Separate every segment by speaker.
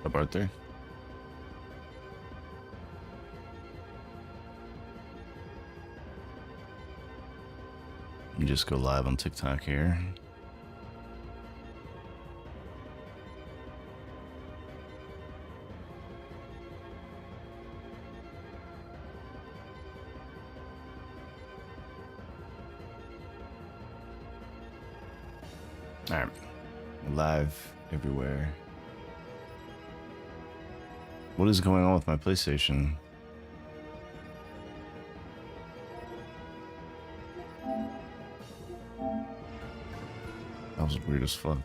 Speaker 1: Up, Arthur? Let me just go live on TikTok here. Alright. Live everywhere. What is going on with my PlayStation? That was weird as fuck.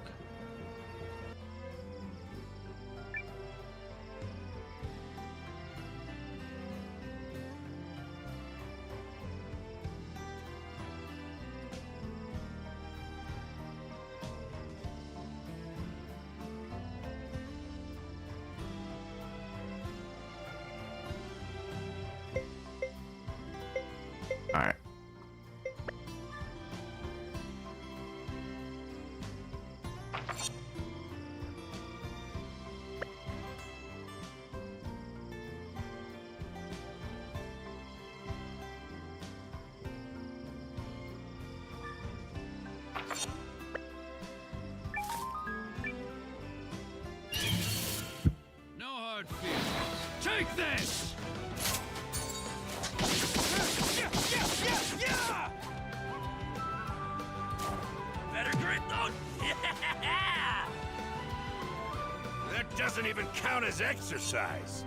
Speaker 1: Alright.
Speaker 2: No hard feelings. Take this! Better grit though? Yeah! That doesn't even count as exercise.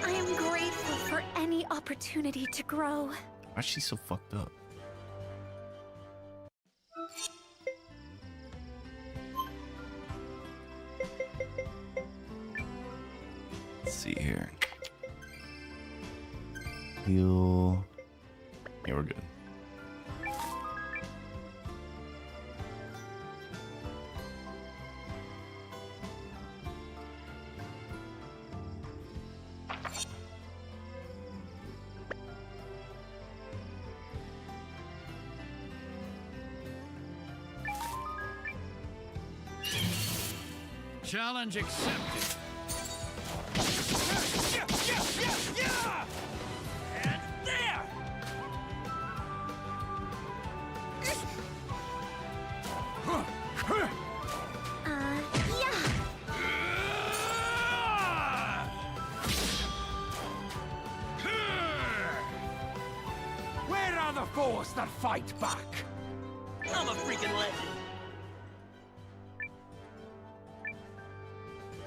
Speaker 3: I am grateful for any opportunity to grow.
Speaker 1: Why is she so fucked up? Let's see here. Heal. Yeah, we're good.
Speaker 2: Challenge accepted. And there!
Speaker 3: Yeah.
Speaker 2: Where are the foes that fight back?
Speaker 4: I'm a freaking legend.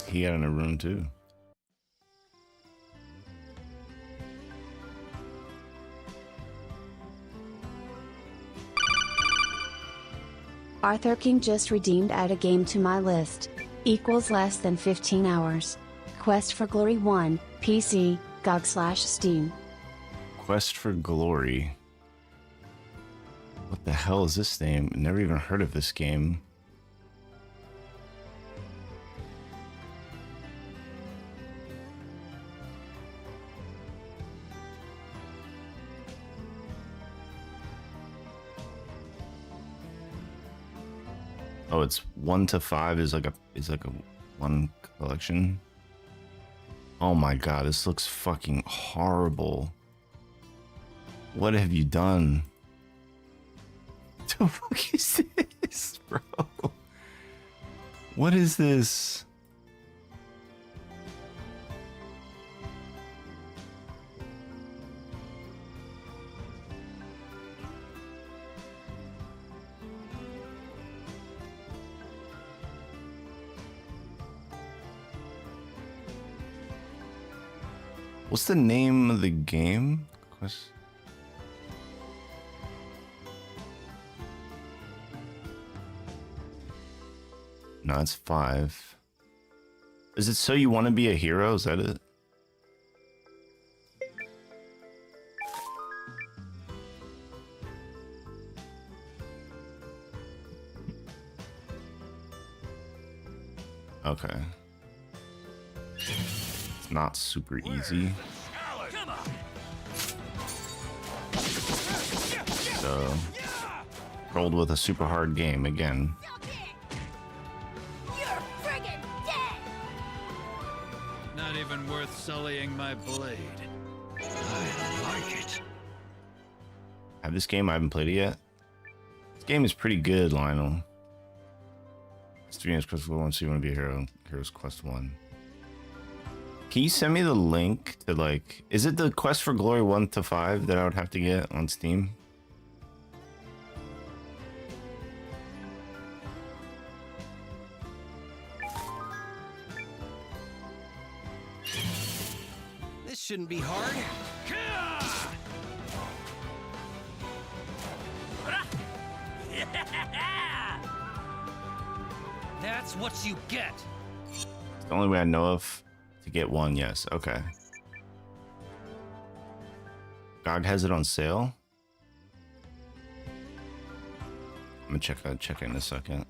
Speaker 1: He got in a room too.
Speaker 5: Arthur King just redeemed add a game to my list. Equals less than 15 hours. Quest for Glory 1, PC, GOG/Steam.
Speaker 1: Quest for Glory. What the hell is this name? Never even heard of this game. Oh, it's 1 to 5 is like a one collection. Oh my god, this looks fucking horrible. What have you done? What the fuck is this, bro? What is this? What's the name of the game? No, it's 5. Is it So You Want to Be a Hero? Is that it? Okay. It's not super easy. So, rolled with a super hard game again.
Speaker 3: You're friggin' dead!
Speaker 2: sullying my blade. I like it.
Speaker 1: Have this game? I haven't played it yet. This game is pretty good, Lionel. It's 3 years Quest 1, so you want to be a hero. Heroes Quest 1. Can you send me the link to, like, is it the Quest for Glory 1 to 5 that I would have to get on Steam?
Speaker 4: This shouldn't be hard. That's what you get.
Speaker 1: It's the only way I know of to get one, yes. Okay. GOG has it on sale. I'm gonna check it in a second.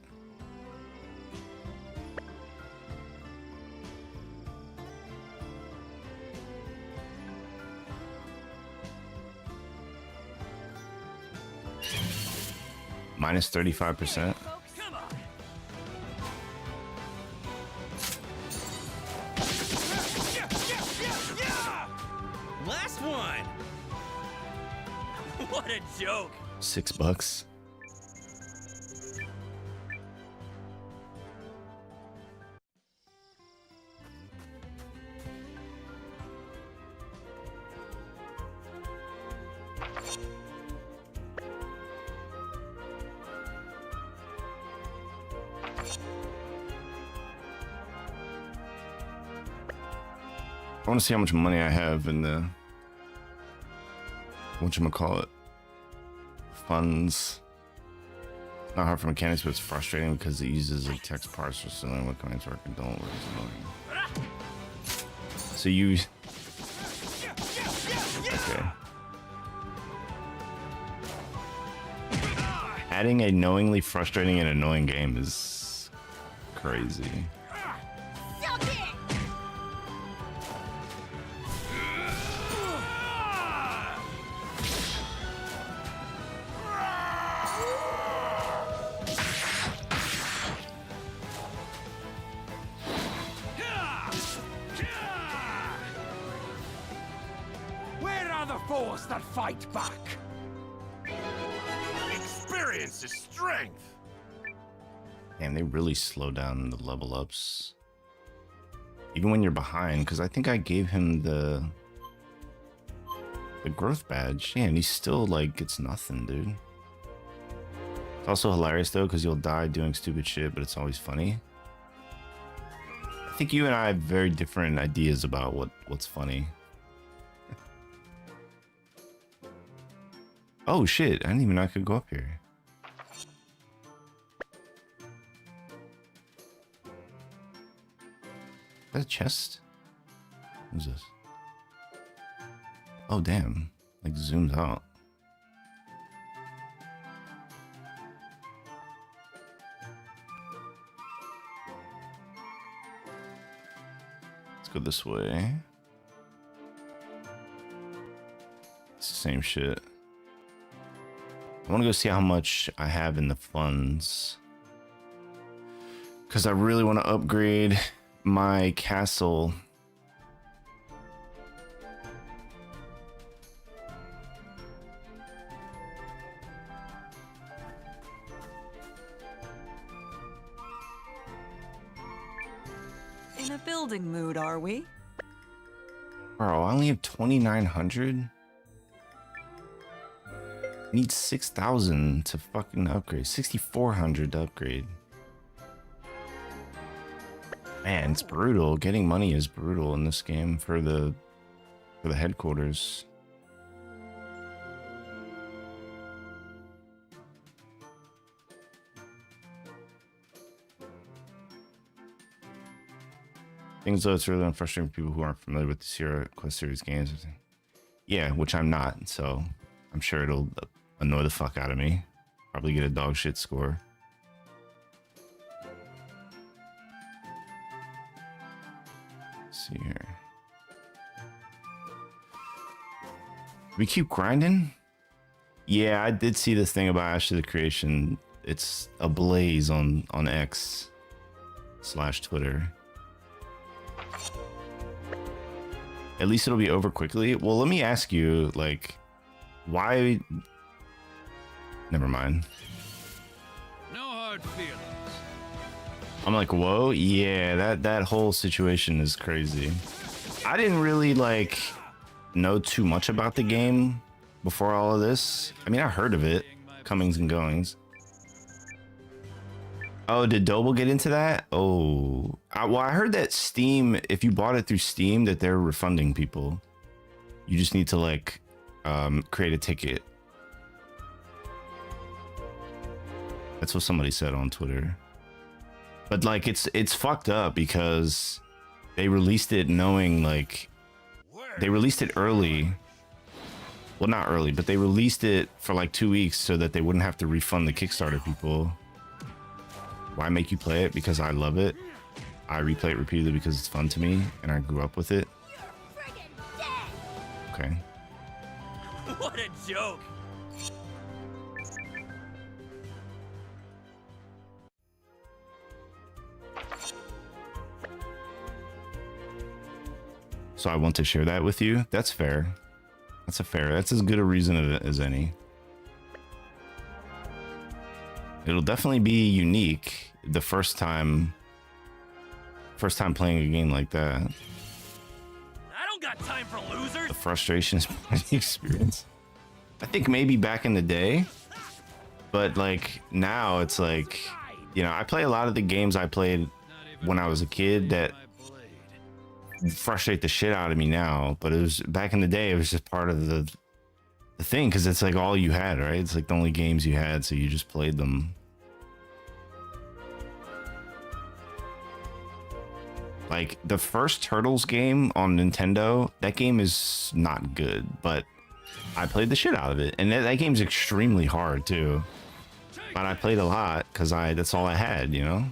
Speaker 1: Minus 35%.
Speaker 4: Last one. What a joke.
Speaker 1: $6. I want to see how much money I have in the whatchamacallit funds. It's not hard for mechanics, but it's frustrating because it uses a text parser, so knowing what commands work and don't work is annoying. So you okay. Adding a knowingly frustrating and annoying game is crazy.
Speaker 2: Where are the foes that fight back? Experience is strength.
Speaker 1: Damn, they really slow down the level ups. Even when you're behind, because I think I gave him the growth badge. Yeah, and he still, like, gets nothing, dude. It's also hilarious, though, because you'll die doing stupid shit, but it's always funny. I think you and I have very different ideas about what's funny. Oh, shit. I didn't even know I could go up here. Is that a chest? What's this? Oh, damn. Like, zooms out. Let's go this way. It's the same shit. I want to go see how much I have in the funds. Because I really want to upgrade my castle.
Speaker 6: In a building mood, are we?
Speaker 1: Bro, I only have 2,900. Need 6,000 to fucking upgrade. 6,400 to upgrade. Man, it's brutal. Getting money is brutal in this game for the headquarters. Things though, it's really frustrating for people who aren't familiar with the Sierra Quest series games. Yeah, which I'm not, so I'm sure it'll annoy the fuck out of me. Probably get a dog shit score. Let's see here. We keep grinding? Yeah, I did see this thing about Ash of the Creation. It's ablaze on X/Twitter. At least it'll be over quickly. Well, let me ask you, like, why? Never mind.
Speaker 2: No hard feelings.
Speaker 1: I'm like, whoa, yeah, that whole situation is crazy. I didn't really like know too much about the game before all of this. I mean, I heard of it, comings and goings. Oh, did Doble get into that? Oh, well, I heard that Steam, if you bought it through Steam, that they're refunding people. You just need to like create a ticket. That's what somebody said on Twitter. But like, it's fucked up because they released it knowing like they released it early. Well, not early, but they released it for like 2 weeks so that they wouldn't have to refund the Kickstarter people. Why make you play it? Because I love it. I replay it repeatedly because it's fun to me and I grew up with it. Okay.
Speaker 4: What a joke!
Speaker 1: So I want to share that with you. That's fair. That's as good a reason as any. It'll definitely be unique the first time playing a game like that.
Speaker 4: I don't got time for losers!
Speaker 1: The frustration is part of the experience. I think maybe back in the day, but like now it's like, you know, I play a lot of the games I played when I was a kid that frustrate the shit out of me now, but it was back in the day, it was just part of the thing, because it's like all you had, right? It's like the only games you had, so you just played them. Like the first Turtles game on Nintendo, that game is not good, but I played the shit out of it, and that game's extremely hard too, but I played a lot because that's all I had, you know.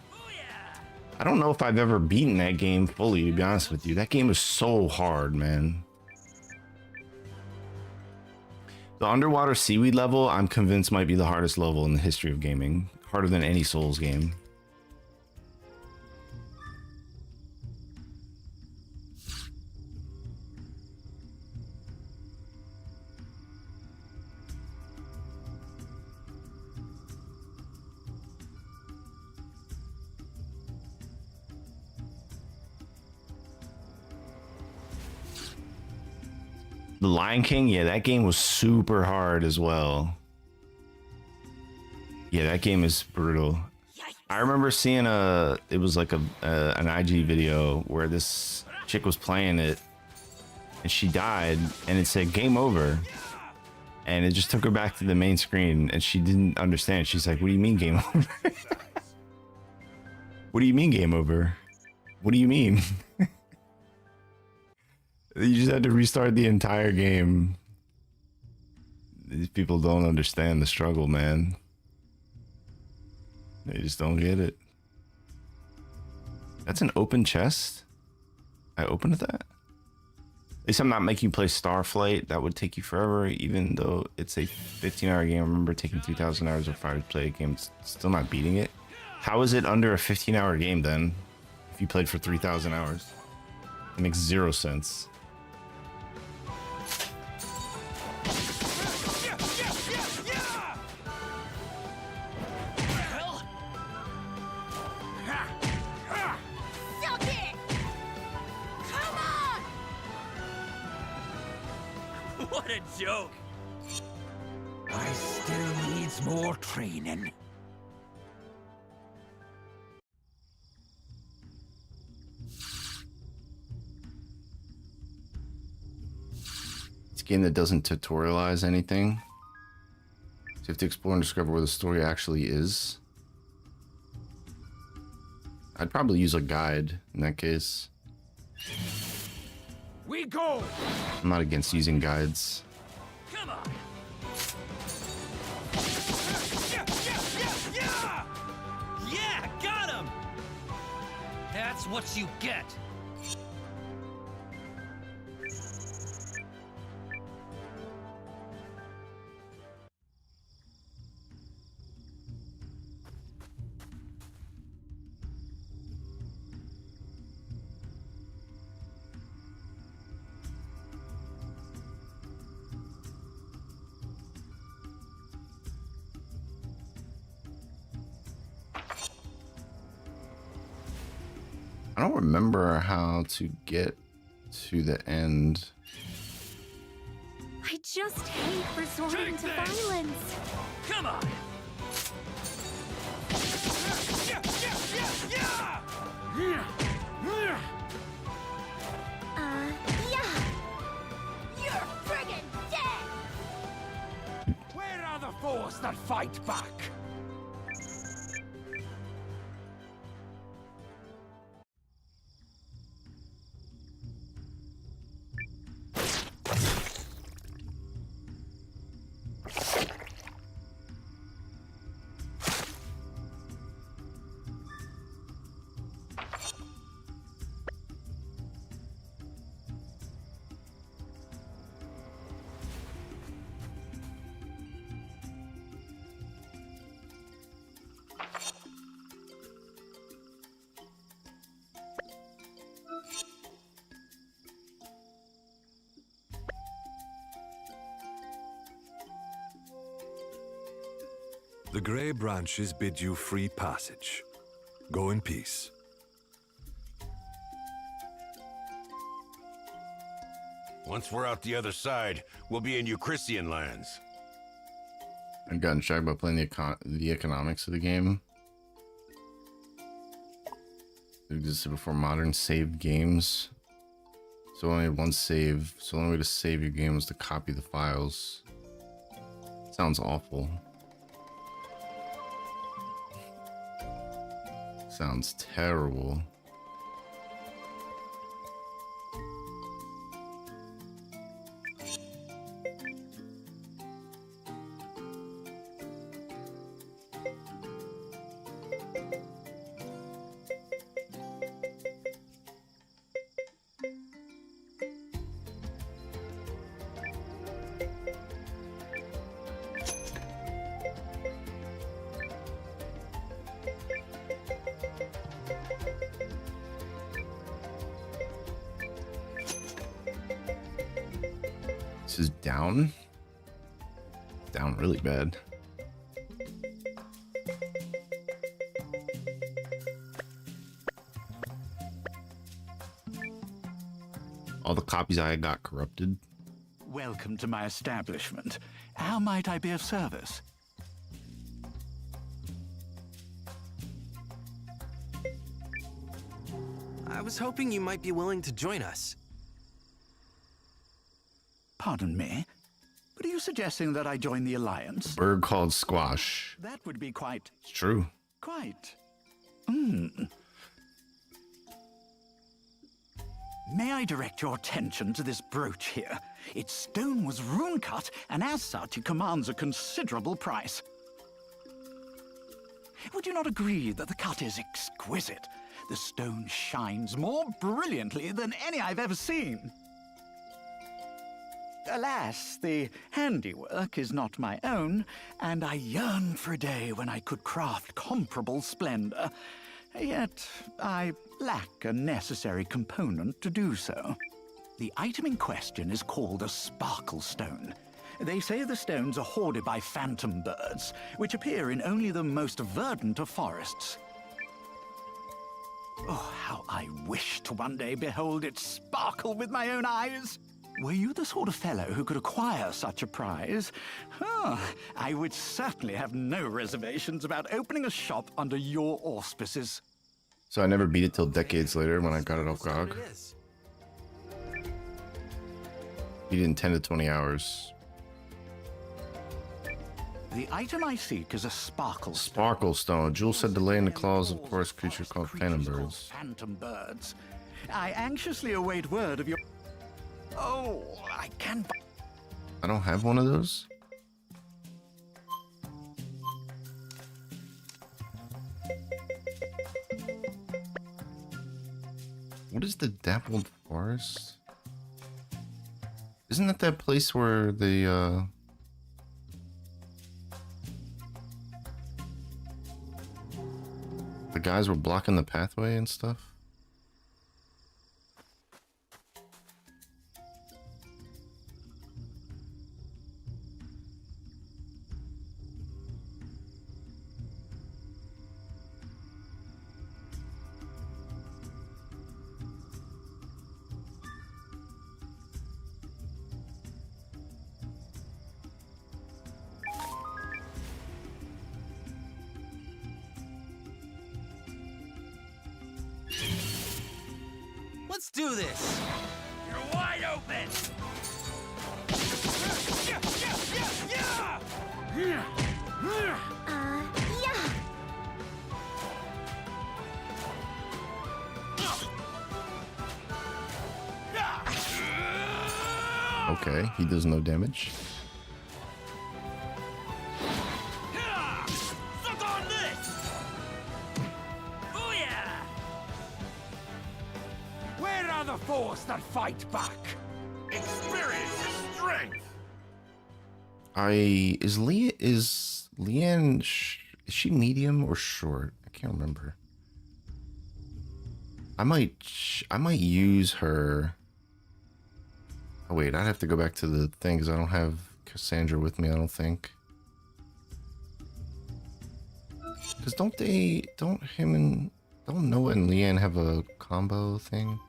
Speaker 1: I don't know if I've ever beaten that game fully, to be honest with you. That game is so hard, man. The underwater seaweed level, I'm convinced might be the hardest level in the history of gaming. Harder than any Souls game. The Lion King, yeah, that game was super hard as well. Yeah, that game is brutal. I remember seeing it was like an IG video where this chick was playing it and she died and it said game over. And it just took her back to the main screen and she didn't understand. She's like, what do you mean game over? What do you mean game over? What do you mean? You just had to restart the entire game. These people don't understand the struggle, man. They just don't get it. That's an open chest? I opened that? At least I'm not making you play Starflight. That would take you forever, even though it's a 15-hour game. I remember taking 3,000 hours of fire to play a game, still not beating it. How is it under a 15-hour game then? If you played for 3,000 hours? It makes zero sense.
Speaker 4: What a joke!
Speaker 2: I still needs more training.
Speaker 1: It's a game that doesn't tutorialize anything. So you have to explore and discover where the story actually is. I'd probably use a guide in that case.
Speaker 2: We go!
Speaker 1: I'm not against using guides.
Speaker 4: Come on! Yeah, got him! That's what you get!
Speaker 1: don't remember how to get to the end.
Speaker 3: I just hate resorting to
Speaker 4: Take this.
Speaker 3: violence.
Speaker 4: Come on!
Speaker 3: Yeah. You're friggin' dead!
Speaker 2: Where are the foes that fight back?
Speaker 7: The Grey Branches bid you free passage. Go in peace.
Speaker 2: Once we're out the other side, we'll be in Euchristian lands.
Speaker 1: I've gotten shocked by playing the economics of the game. It existed before modern saved games. So only one save. So the only way to save your game was to copy the files. Sounds awful. Sounds terrible. This is down. Down really bad. All the copies I had got corrupted.
Speaker 8: Welcome to my establishment. How might I be of service?
Speaker 9: I was hoping you might be willing to join us.
Speaker 8: Pardon me, but are you suggesting that I join the Alliance?
Speaker 1: Bird called Squash.
Speaker 8: That would be quite...
Speaker 1: It's true.
Speaker 8: quite... May I direct your attention to this brooch here? Its stone was rune-cut, and as such, it commands a considerable price. Would you not agree that the cut is exquisite? The stone shines more brilliantly than any I've ever seen. Alas, the handiwork is not my own, and I yearn for a day when I could craft comparable splendor. Yet, I lack a necessary component to do so. The item in question is called a sparkle stone. They say the stones are hoarded by phantom birds, which appear in only the most verdant of forests. Oh, how I wish to one day behold it sparkle with my own eyes! Were you the sort of fellow who could acquire such a prize? I would certainly have no reservations about opening a shop under your auspices.
Speaker 1: So I never beat it till decades later when I got it off GOG.
Speaker 9: It is.
Speaker 1: Beat it in 10 to 20 hours.
Speaker 8: The item I seek is a sparkle stone.
Speaker 1: Sparkle stone. Jewel said to lay in the claws of forest creature called phantom birds.
Speaker 8: Phantom birds. I anxiously await word of your... Oh, I can't...
Speaker 1: I don't have one of those. What is the dappled forest? Isn't that place where the guys were blocking the pathway and stuff?
Speaker 9: Let's do this!
Speaker 4: You're wide open!
Speaker 3: Yeah.
Speaker 1: Okay, he does no damage.
Speaker 4: Suck on this! Booyah!
Speaker 8: Where are the foes that fight back?
Speaker 2: Experience is strength.
Speaker 1: Is Leanne is she medium or short? I can't remember. I might use her. Oh wait, I'd have to go back to the thing because I don't have Cassandra with me, I don't think. Because don't Noah and Leanne have a combo thing?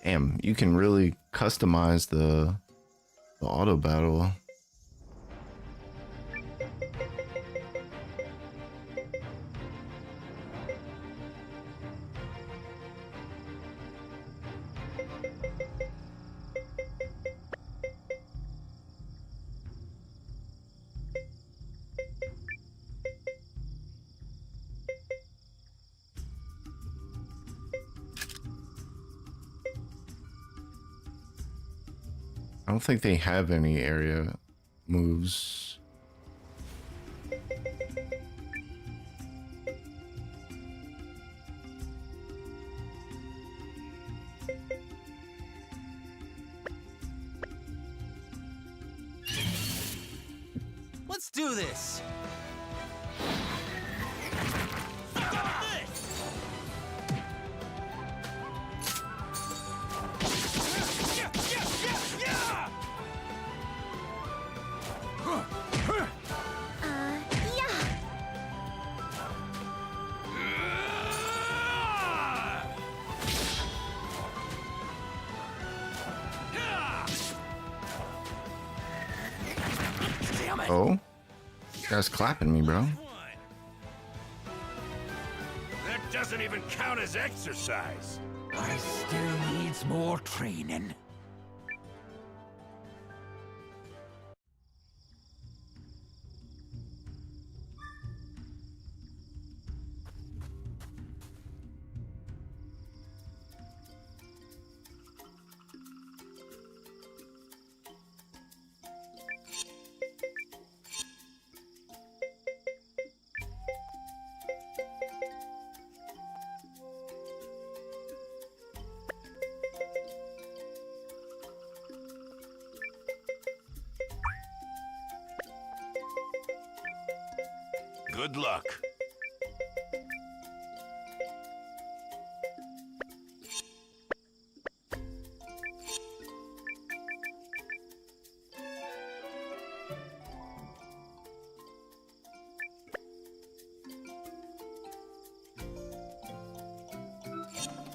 Speaker 1: Damn, you can really customize the auto battle. I don't think they have any area moves.
Speaker 9: Let's do this!
Speaker 4: Suck on this!
Speaker 1: Oh, this guy's clapping me, bro.
Speaker 2: That doesn't even count as exercise.
Speaker 8: I still needs more training.
Speaker 2: Good luck.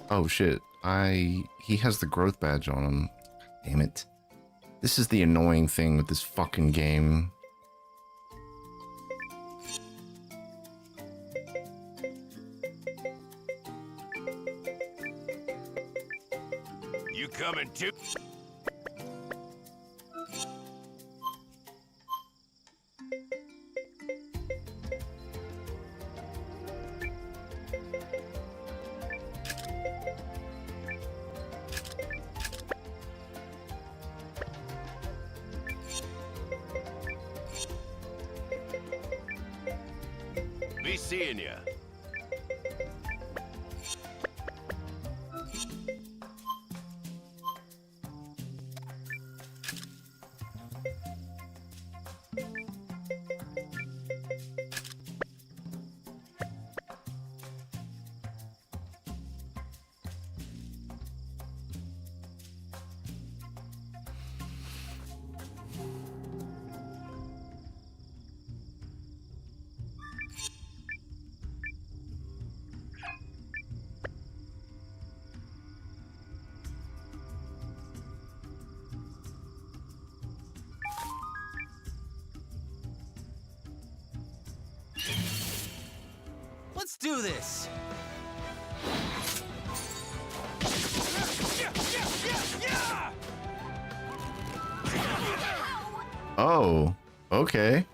Speaker 1: Oh shit, he has the growth badge on him. Damn it. This is the annoying thing with this fucking game.
Speaker 2: You coming too? Be seeing ya.
Speaker 9: Let's do this.
Speaker 1: Oh, okay.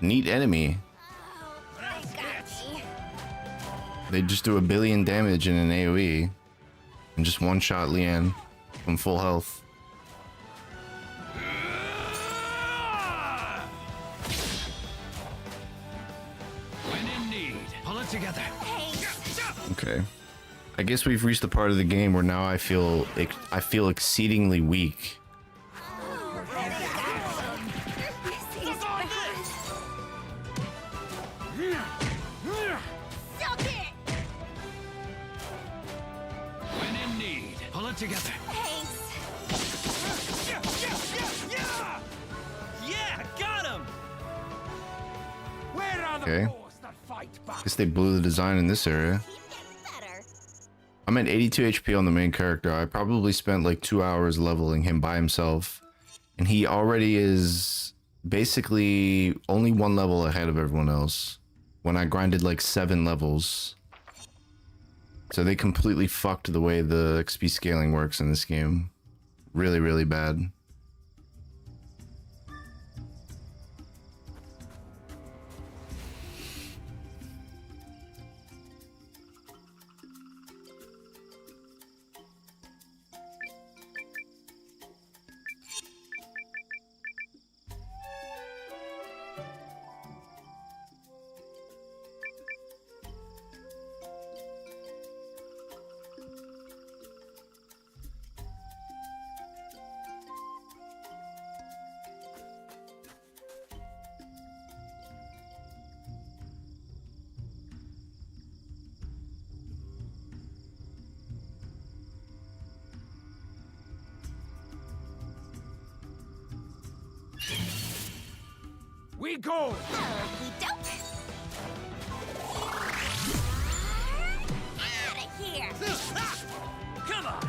Speaker 1: Neat enemy. They just do 1 billion damage in an AoE and just one-shot Leanne from full health.
Speaker 4: When in need, pull it together.
Speaker 1: Okay. I guess we've reached the part of the game where now I feel exceedingly weak.
Speaker 4: When in need, pull it together.
Speaker 9: Yeah, got him.
Speaker 4: Where are the
Speaker 1: Okay.
Speaker 4: boars that fight back?
Speaker 1: Guess they blew the design in this area. I'm at 82 HP on the main character. I probably spent like 2 hours leveling him by himself. And he already is basically only 1 level ahead of everyone else. When I grinded like 7 levels. So they completely fucked the way the XP scaling works in this game. Really, really bad.
Speaker 4: We go.
Speaker 9: Come on.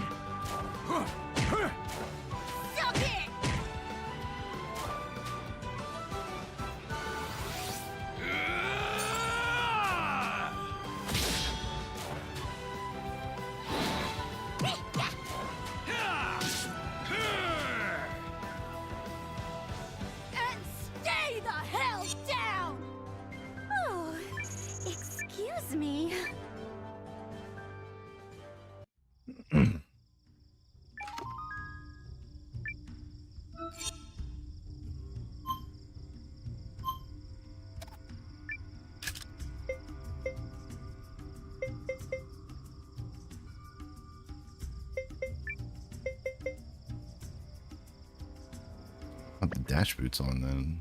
Speaker 3: And stay the hell down! Oh, excuse me.
Speaker 1: Put the dash boots on then.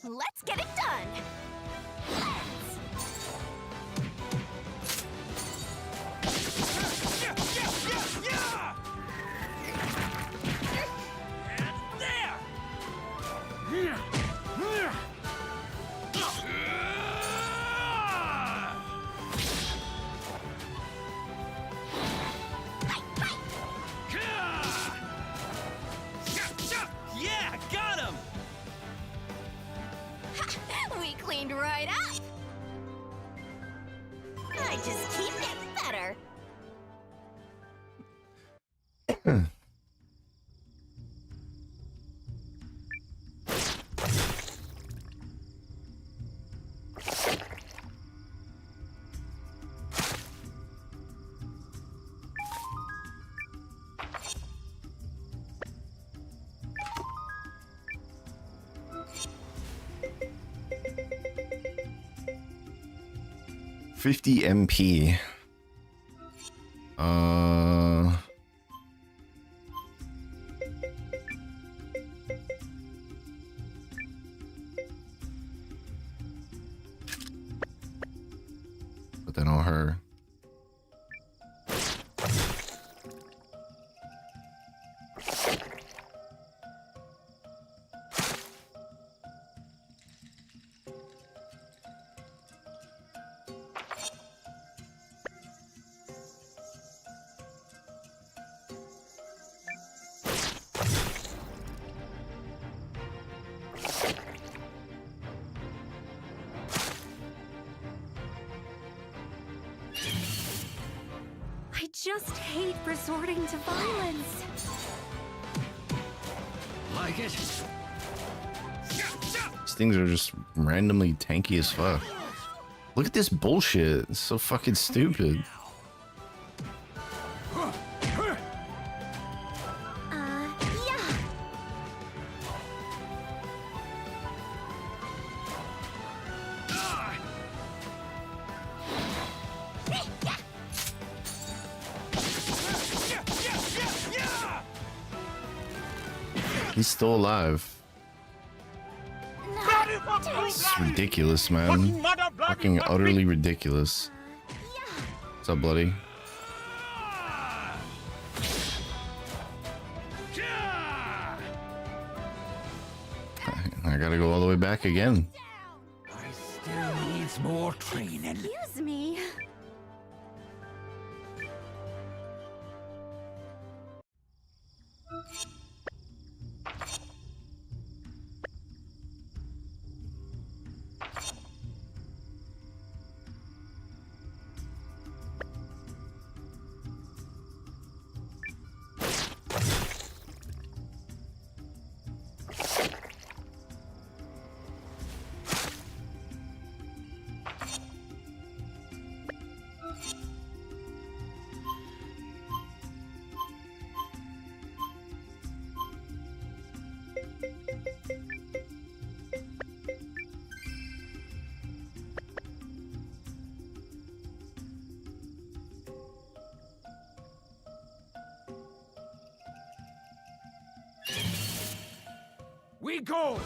Speaker 3: Let's get it done.
Speaker 9: Yeah, got him.
Speaker 3: We cleaned right up. I just keep getting better.
Speaker 1: $50 MP. Uh, put that on her.
Speaker 3: I just hate resorting to violence.
Speaker 4: Like it?
Speaker 1: These things are just randomly tanky as fuck. Look at this bullshit. It's so fucking stupid.
Speaker 3: Yeah.
Speaker 1: He's still alive. This is ridiculous, man. Fucking utterly ridiculous. What's up, Bloody? I gotta go all the way back again.
Speaker 9: Still needs more training.
Speaker 3: Excuse me.
Speaker 9: We go!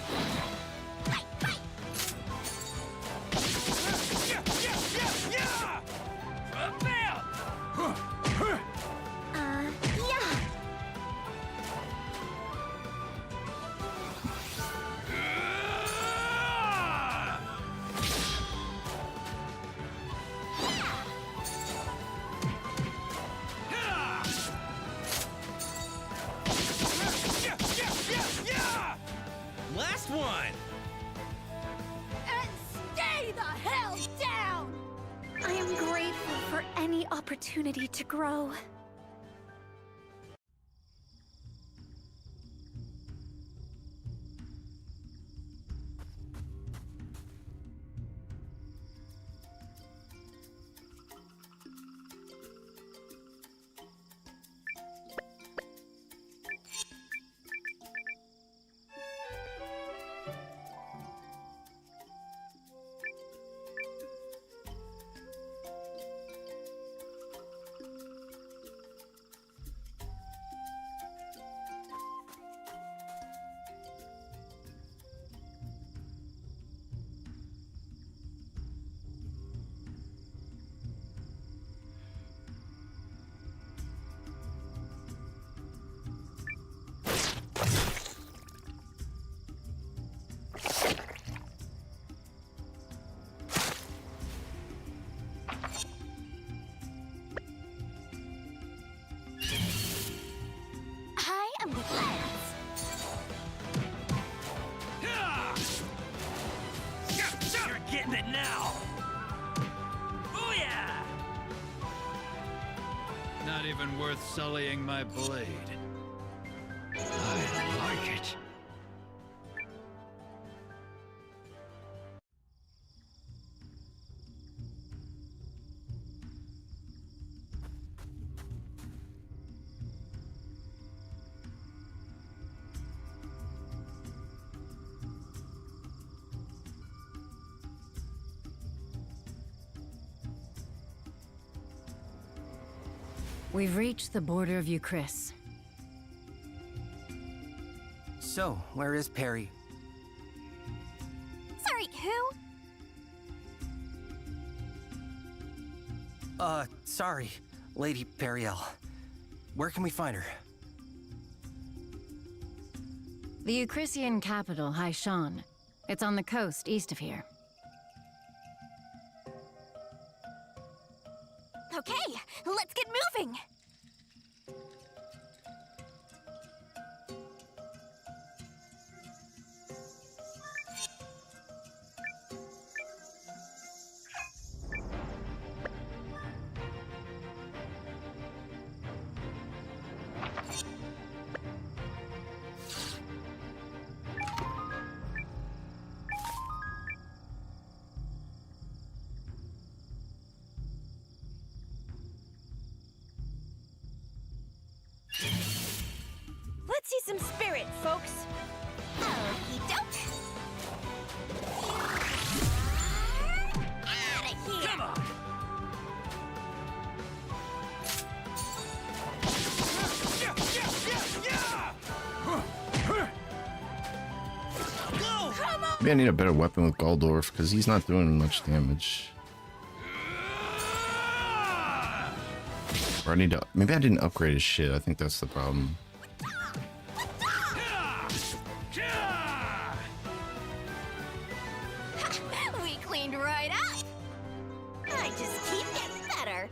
Speaker 3: Yeah.
Speaker 9: Last one!
Speaker 3: And stay the hell down! I am grateful for any opportunity to grow. I am the fence.
Speaker 9: You're getting it now! Booyah!
Speaker 4: Not even worth sullying my blade. I like it.
Speaker 10: We've reached the border of Euchris.
Speaker 11: So, where is Perry?
Speaker 3: Sorry, who?
Speaker 11: Sorry, Lady Periel. Where can we find her?
Speaker 10: The Eucrisian capital, Haishan. It's on the coast east of here.
Speaker 3: Okay, let's get moving! Let's see some spirit, folks. Okie doke. Outta here.
Speaker 9: Come on!
Speaker 3: Come on!
Speaker 1: Maybe I need a better weapon with Galdorf because he's not doing much damage. Or I need to. Maybe I didn't upgrade his shit. I think that's the problem.
Speaker 3: We cleaned right up. I just keep getting better.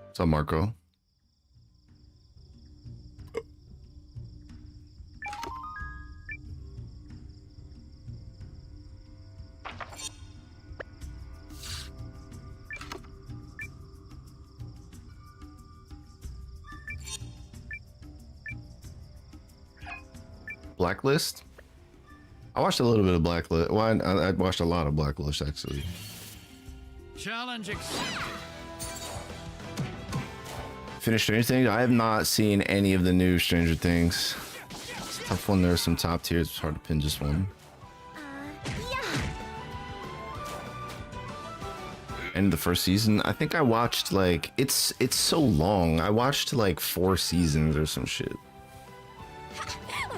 Speaker 1: What's up, Marco? Blacklist? I watched a little bit of Blacklist. Well, I watched a lot of Blacklist, actually.
Speaker 4: Challenge accepted.
Speaker 1: Finished Stranger Things? I have not seen any of the new Stranger Things. It's a tough one. There are some top tiers. It's hard to pin just one.
Speaker 3: Yeah.
Speaker 1: And the first season, I think I watched like it's so long. I watched like 4 seasons or some shit.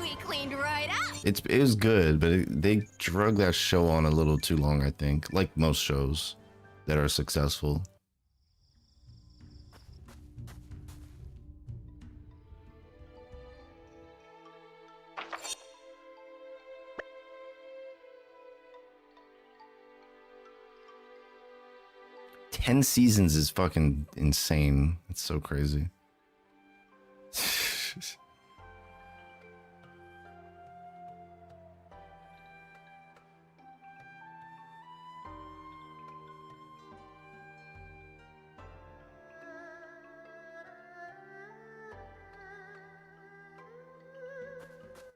Speaker 3: We cleaned right up.
Speaker 1: It was good, but they drug that show on a little too long, I think. Like most shows that are successful. Ten seasons is fucking insane. It's so crazy.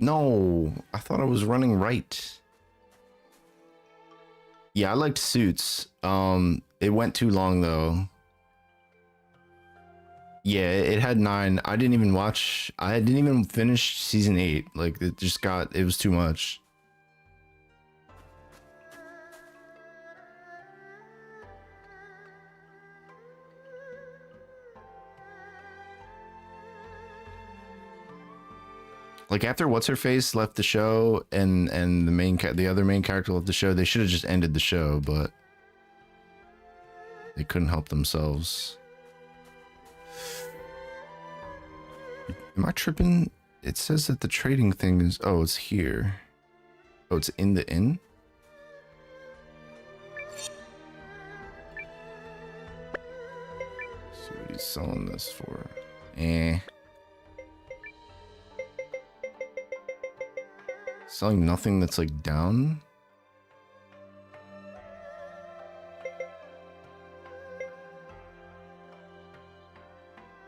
Speaker 1: No, I thought I was running right. Yeah, I liked Suits. It went too long though. Yeah, it had 9. I didn't even finish season 8. Like it was too much. Like after what's her face left the show and the other main character left the show, they should have just ended the show, but they couldn't help themselves. Am I tripping? It says that the trading thing is it's here. Oh, it's in the inn? Let's see what he's selling this for. Selling nothing that's like down.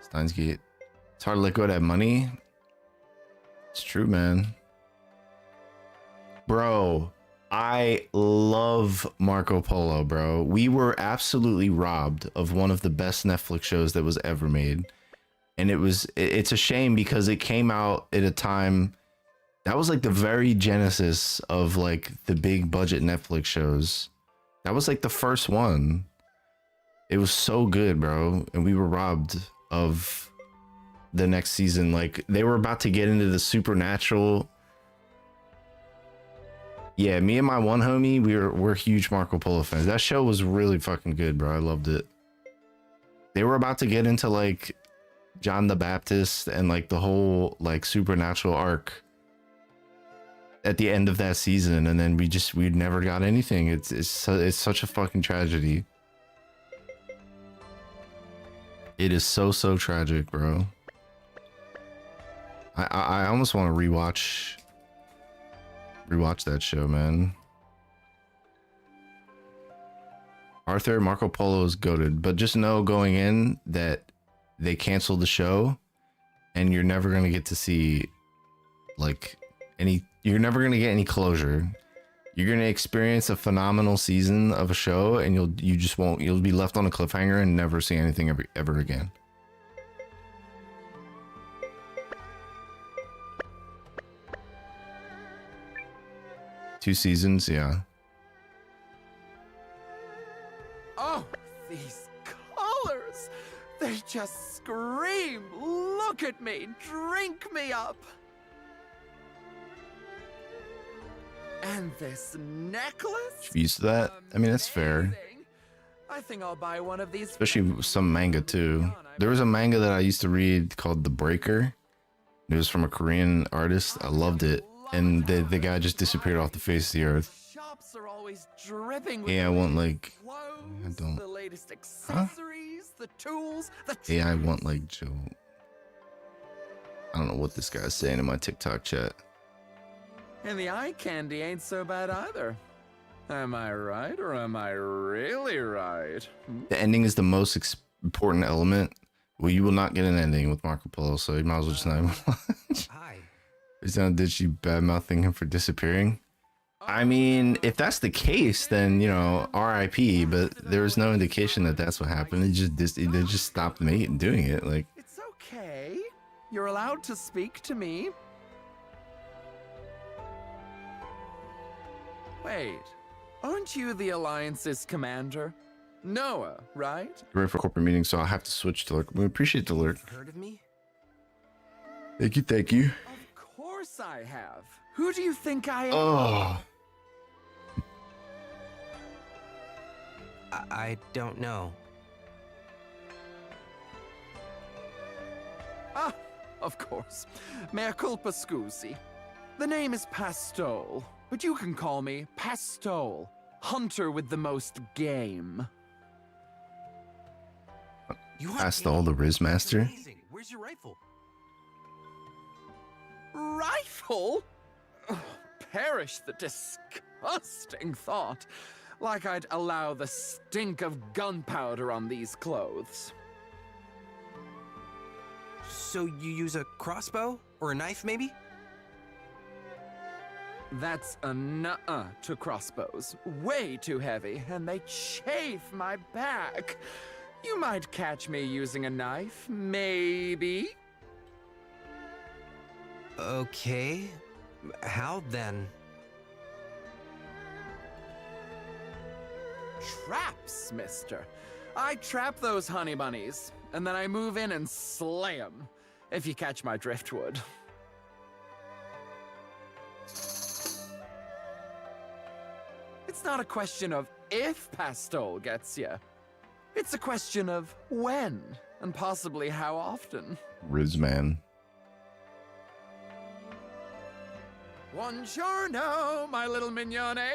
Speaker 1: Steins Gate. It's hard to let go of that money. It's true, man. Bro, I love Marco Polo, bro. We were absolutely robbed of one of the best Netflix shows that was ever made. And it's a shame because it came out at a time that was like the very genesis of like the big budget Netflix shows. That was like the first one. It was so good, bro, and we were robbed of the next season. Like, they were about to get into the supernatural. Yeah, me and my one homie, we're huge Marco Polo fans. That show was really fucking good, bro. I loved it. They were about to get into like John the Baptist and like the whole like supernatural arc at the end of that season, and then we never got anything. It's such a fucking tragedy. It is so tragic, bro. I almost want to rewatch that show, man. Arthur, Marco Polo is goated, but just know going in that they canceled the show, and you're never gonna get to see like you're never gonna get any closure. You're gonna experience a phenomenal season of a show, and you'll be left on a cliffhanger and never see anything ever again. Two seasons, yeah.
Speaker 9: Oh, these colors! They just scream, look at me, drink me up! And this necklace?
Speaker 1: Used to that? I mean, that's fair.
Speaker 9: I think I'll buy one of these.
Speaker 1: Especially with some manga too. There was a manga that I used to read called The Breaker. It was from a Korean artist. I loved it. And the guy just disappeared off the face of the earth.
Speaker 9: Shops are always dripping with
Speaker 1: Yeah, I want like
Speaker 9: clothes,
Speaker 1: I don't.
Speaker 9: the latest accessories, the tools, the
Speaker 1: Yeah, I want like Joe. I don't know what this guy's saying in my TikTok chat.
Speaker 9: And the eye candy ain't so bad either. Am I right, or am I really right?
Speaker 1: The ending is the most important element. Well, you will not get an ending with Marco Polo, so you might as well just not even watch.
Speaker 11: Hi.
Speaker 1: Did she bad-mouthing him for disappearing? I mean, if that's the case, then, you know, RIP, but there was no indication that that's what happened. They just stopped doing it. Like,
Speaker 9: It's okay. You're allowed to speak to me. Wait, aren't you the Alliance's commander? Noah, right?
Speaker 1: ready for corporate meeting, so I'll have to switch to lurk. We appreciate the lurk.
Speaker 11: Heard of me?
Speaker 1: Thank you.
Speaker 9: Of course I have. Who do you think I am?
Speaker 1: Oh.
Speaker 11: I don't know.
Speaker 9: Ah, of course. Mea culpa scusi. The name is Pastole, but you can call me Pastole, hunter with the most game.
Speaker 11: You
Speaker 1: Passed all the Riz Master.
Speaker 11: Amazing. Where's your rifle?
Speaker 9: Rifle? Oh, perish the disgusting thought. Like I'd allow the stink of gunpowder on these clothes.
Speaker 11: So you use a crossbow? Or a knife, maybe?
Speaker 9: That's a nuh-uh to crossbows. Way too heavy, and they chafe my back. You might catch me using a knife, maybe?
Speaker 11: Okay. How then?
Speaker 9: Traps, mister. I trap those honey bunnies, and then I move in and slay them, if you catch my driftwood. It's not a question of if Pastole gets you. It's a question of when, and possibly how often.
Speaker 1: Riz man.
Speaker 9: Buongiorno, my little mignone.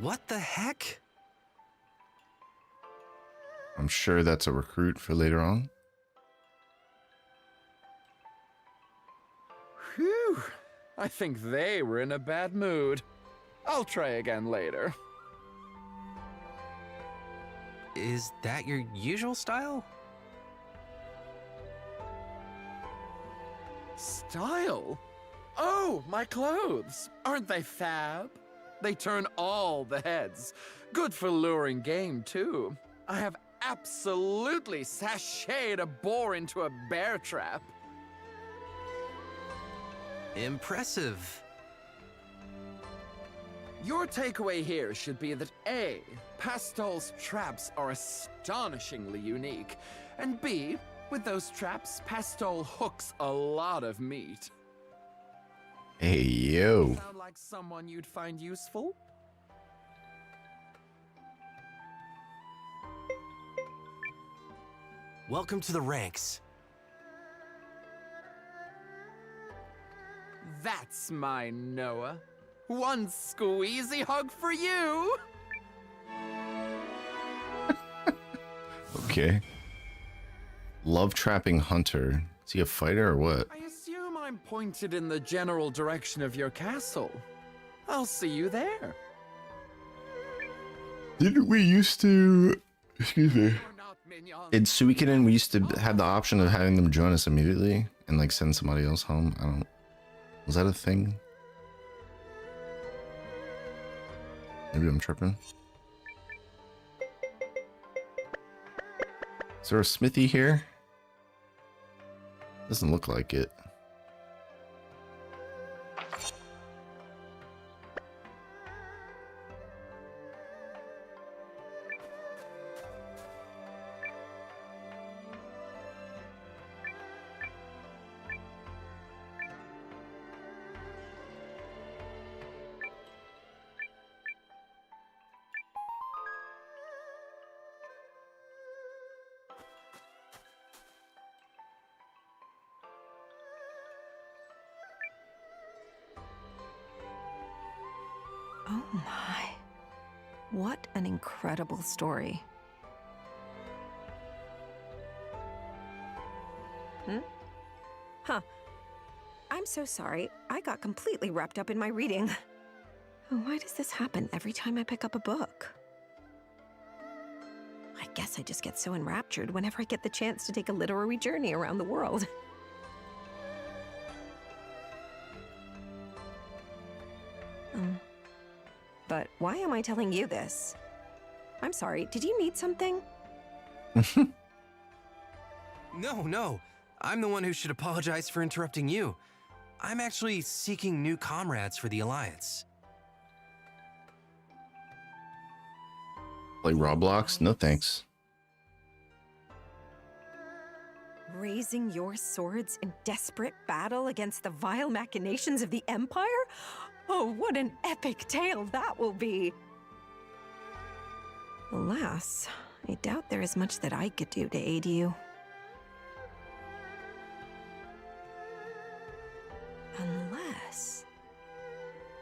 Speaker 11: What the heck?
Speaker 1: I'm sure that's a recruit for later on.
Speaker 9: Whew. I think they were in a bad mood. I'll try again later.
Speaker 11: Is that your usual style?
Speaker 9: Style? Oh, my clothes. Aren't they fab? They turn all the heads. Good for luring game, too. I have absolutely sashayed a boar into a bear trap.
Speaker 11: Impressive.
Speaker 9: Your takeaway here should be that A, Pastol's traps are astonishingly unique, and B, with those traps, Pastol hooks a lot of meat.
Speaker 1: Hey, yo.
Speaker 9: Sound like someone you'd find useful?
Speaker 11: Welcome to the ranks.
Speaker 9: That's my Noah. One squeezy hug for you!
Speaker 1: Okay. Love trapping hunter. Is he a fighter or what?
Speaker 9: I assume I'm pointed in the general direction of your castle. I'll see you there.
Speaker 1: Didn't we used to... Excuse me. In Suikoden, we used to have the option of having them join us immediately and like send somebody else home. I don't... Was that a thing? Maybe I'm tripping. Is there a smithy here? Doesn't look like it.
Speaker 12: Oh my. What an incredible story. Huh. I'm so sorry. I got completely wrapped up in my reading. Why does this happen every time I pick up a book? I guess I just get so enraptured whenever I get the chance to take a literary journey around the world. But why am I telling you this? I'm sorry, did you need something?
Speaker 11: No. I'm the one who should apologize for interrupting you. I'm actually seeking new comrades for the Alliance.
Speaker 1: Play Roblox? No thanks.
Speaker 12: Raising your swords in desperate battle against the vile machinations of the Empire? Oh, what an epic tale that will be! Alas, I doubt there is much that I could do to aid you. Unless...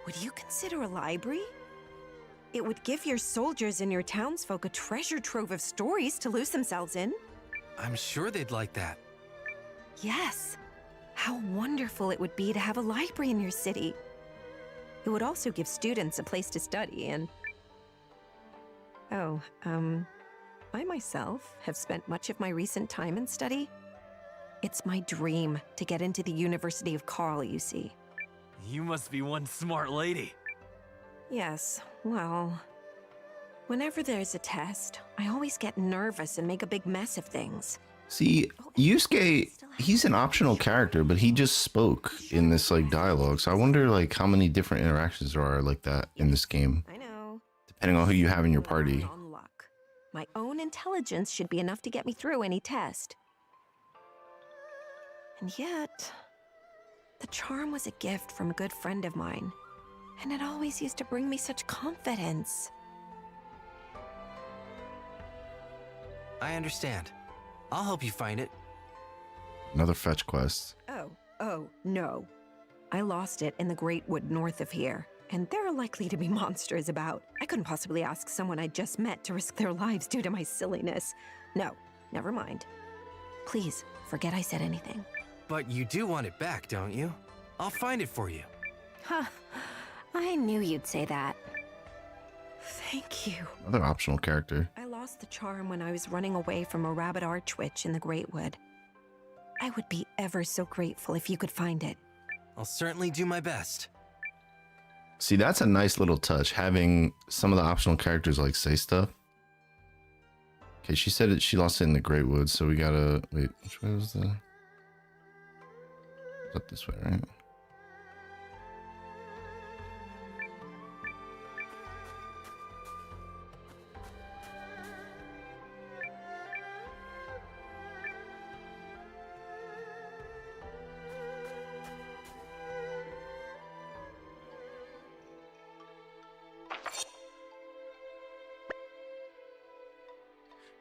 Speaker 12: Would you consider a library? It would give your soldiers and your townsfolk a treasure trove of stories to lose themselves in.
Speaker 11: I'm sure they'd like that.
Speaker 12: Yes. How wonderful it would be to have a library in your city. It would also give students a place to study and... Oh, I myself have spent much of my recent time in study. It's my dream to get into the University of Karl, you see.
Speaker 13: You must be one smart lady.
Speaker 12: Yes, well... Whenever there's a test, I always get nervous and make a big mess of things.
Speaker 1: See, Yusuke, he's an optional character, but he just spoke in this like dialogue. So I wonder like how many different interactions there are like that in this game.
Speaker 12: I know.
Speaker 1: Depending on who you have in your party.
Speaker 12: On luck. My own intelligence should be enough to get me through any test. And yet, the charm was a gift from a good friend of mine, and it always used to bring me such confidence.
Speaker 11: I understand. I'll help you find it.
Speaker 1: Another fetch quest.
Speaker 12: Oh, no. I lost it in the Great Wood north of here, and there are likely to be monsters about. I couldn't possibly ask someone I just met to risk their lives due to my silliness. No, never mind. Please, forget I said anything.
Speaker 11: But you do want it back, don't you? I'll find it for you.
Speaker 12: Huh. I knew you'd say that. Thank you.
Speaker 1: Another optional character.
Speaker 12: I lost the charm when I was running away from a rabid archwitch in the Great Wood. I would be ever so grateful if you could find it.
Speaker 11: I'll certainly do my best.
Speaker 1: See, that's a nice little touch, having some of the optional characters like say stuff. Okay, she said that she lost it in the Great Woods, so we gotta wait. Which way was the? It's up this way, right?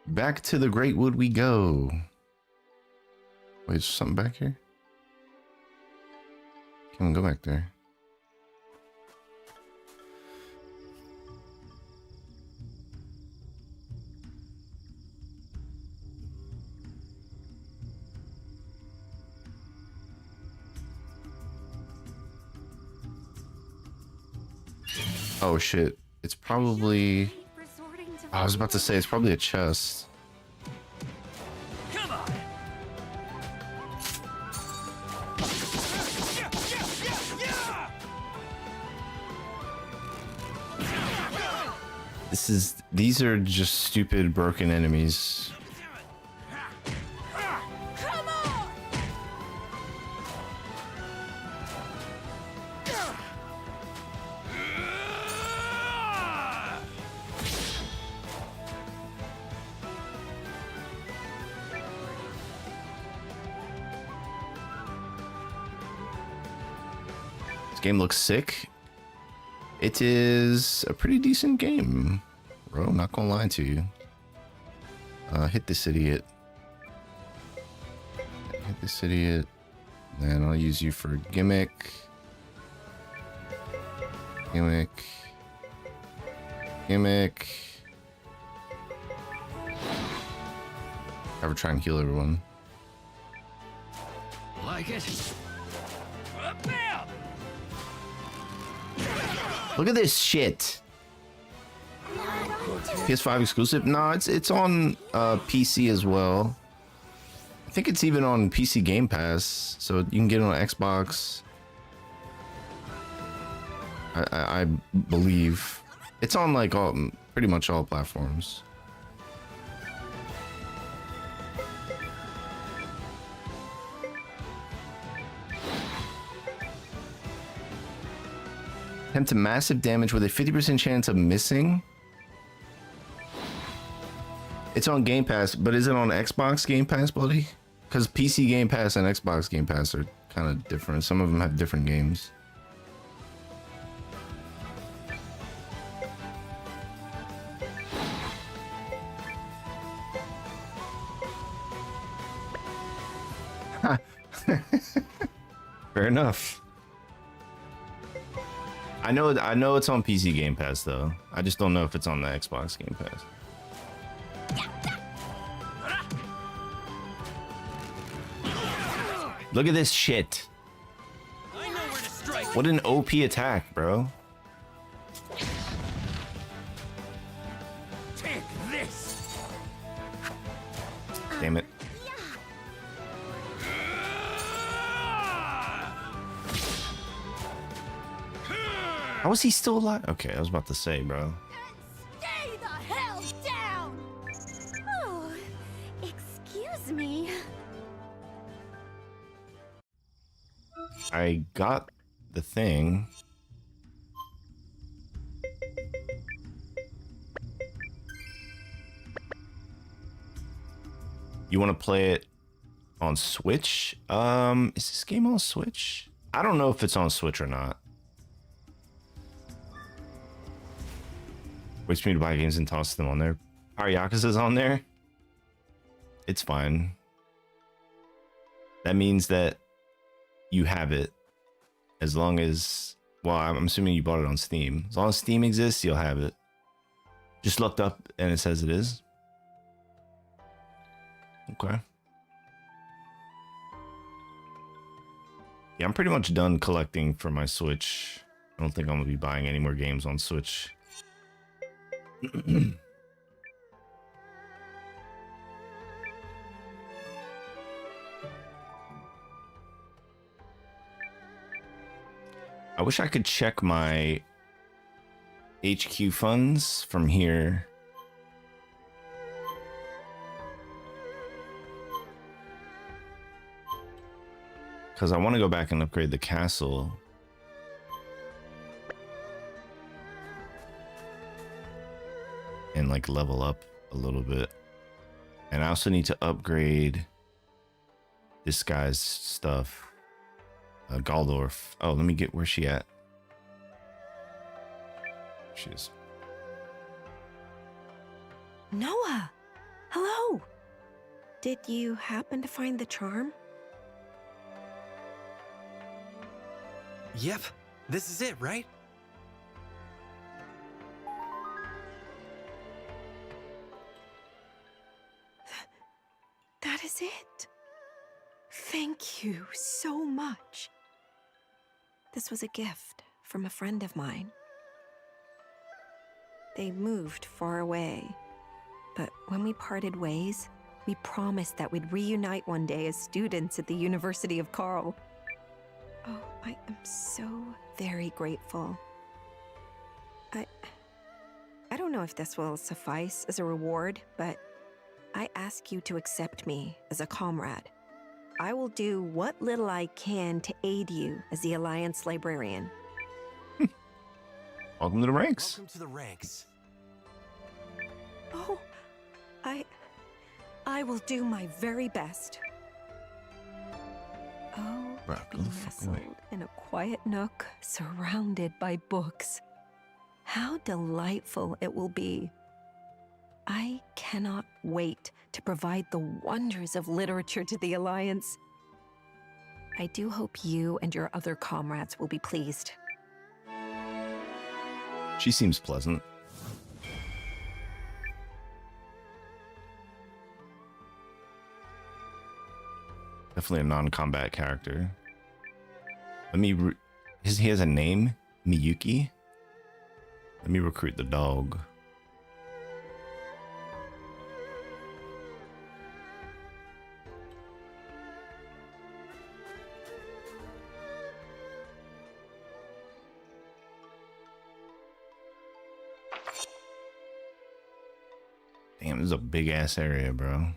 Speaker 1: Back to the Great Wood we go. Wait, is something back here? Can't go back there. Oh shit. It's probably... I was about to say, it's probably a chest.
Speaker 13: Come on.
Speaker 1: These are just stupid broken enemies. This game looks sick. It is a pretty decent game, bro. Not gonna lie to you. Hit this idiot. Hit this idiot. Then I'll use you for gimmick. Gimmick. Gimmick. Have her try and heal everyone.
Speaker 4: Like it?
Speaker 13: Bam!
Speaker 1: Look at this shit. PS5 exclusive? No, it's on PC as well. I think it's even on PC Game Pass, so you can get it on Xbox. I believe it's on like pretty much all platforms. Attempt to massive damage with a 50% chance of missing. It's on Game Pass, but is it on Xbox Game Pass, Bloody? Because PC Game Pass and Xbox Game Pass are kind of different. Some of them have different games. Fair enough. I know it's on PC Game Pass though. I just don't know if it's on the Xbox Game Pass. Look at this shit.
Speaker 13: I know where to strike.
Speaker 1: What an OP attack, bro.
Speaker 13: Take this.
Speaker 1: Damn it. How is he still alive? Okay, I was about to say, bro.
Speaker 3: Stay the hell down! Oh, excuse me.
Speaker 1: I got the thing. You want to play it on Switch? Is this game on Switch? I don't know if it's on Switch or not. Waits for me to buy games and toss them on there. Our Yakuza's on there. It's fine. That means that you have it. As long as... Well, I'm assuming you bought it on Steam. As long as Steam exists, you'll have it. Just looked up and it says it is. Okay. Yeah, I'm pretty much done collecting for my Switch. I don't think I'm gonna be buying any more games on Switch. I wish I could check my HQ funds from here. Because I want to go back and upgrade the castle. And like level up a little bit. And I also need to upgrade this guy's stuff. Galdorf. Oh, let me get where she at. She is.
Speaker 12: Noah, Hello! Did you happen to find the charm?
Speaker 11: Yep, this is it, right?
Speaker 12: That is it. Thank you so much. This was a gift from a friend of mine. They moved far away, but when we parted ways, we promised that we'd reunite one day as students at the University of Carl. Oh, I am so very grateful. I don't know if this will suffice as a reward, but I ask you to accept me as a comrade. I will do what little I can to aid you as the Alliance librarian.
Speaker 1: Welcome to the ranks.
Speaker 11: Welcome to the ranks.
Speaker 12: Oh, I will do my very best. Oh,
Speaker 1: Bro,
Speaker 12: to
Speaker 1: go
Speaker 12: be
Speaker 1: the fuck away.
Speaker 12: nestled in a quiet nook, surrounded by books. How delightful it will be. I cannot wait to provide the wonders of literature to the Alliance. I do hope you and your other comrades will be pleased.
Speaker 1: She seems pleasant. Definitely a non-combat character. Let me. He has a name, Miyuki. Let me recruit the dog. Damn, this is a big ass area, bro.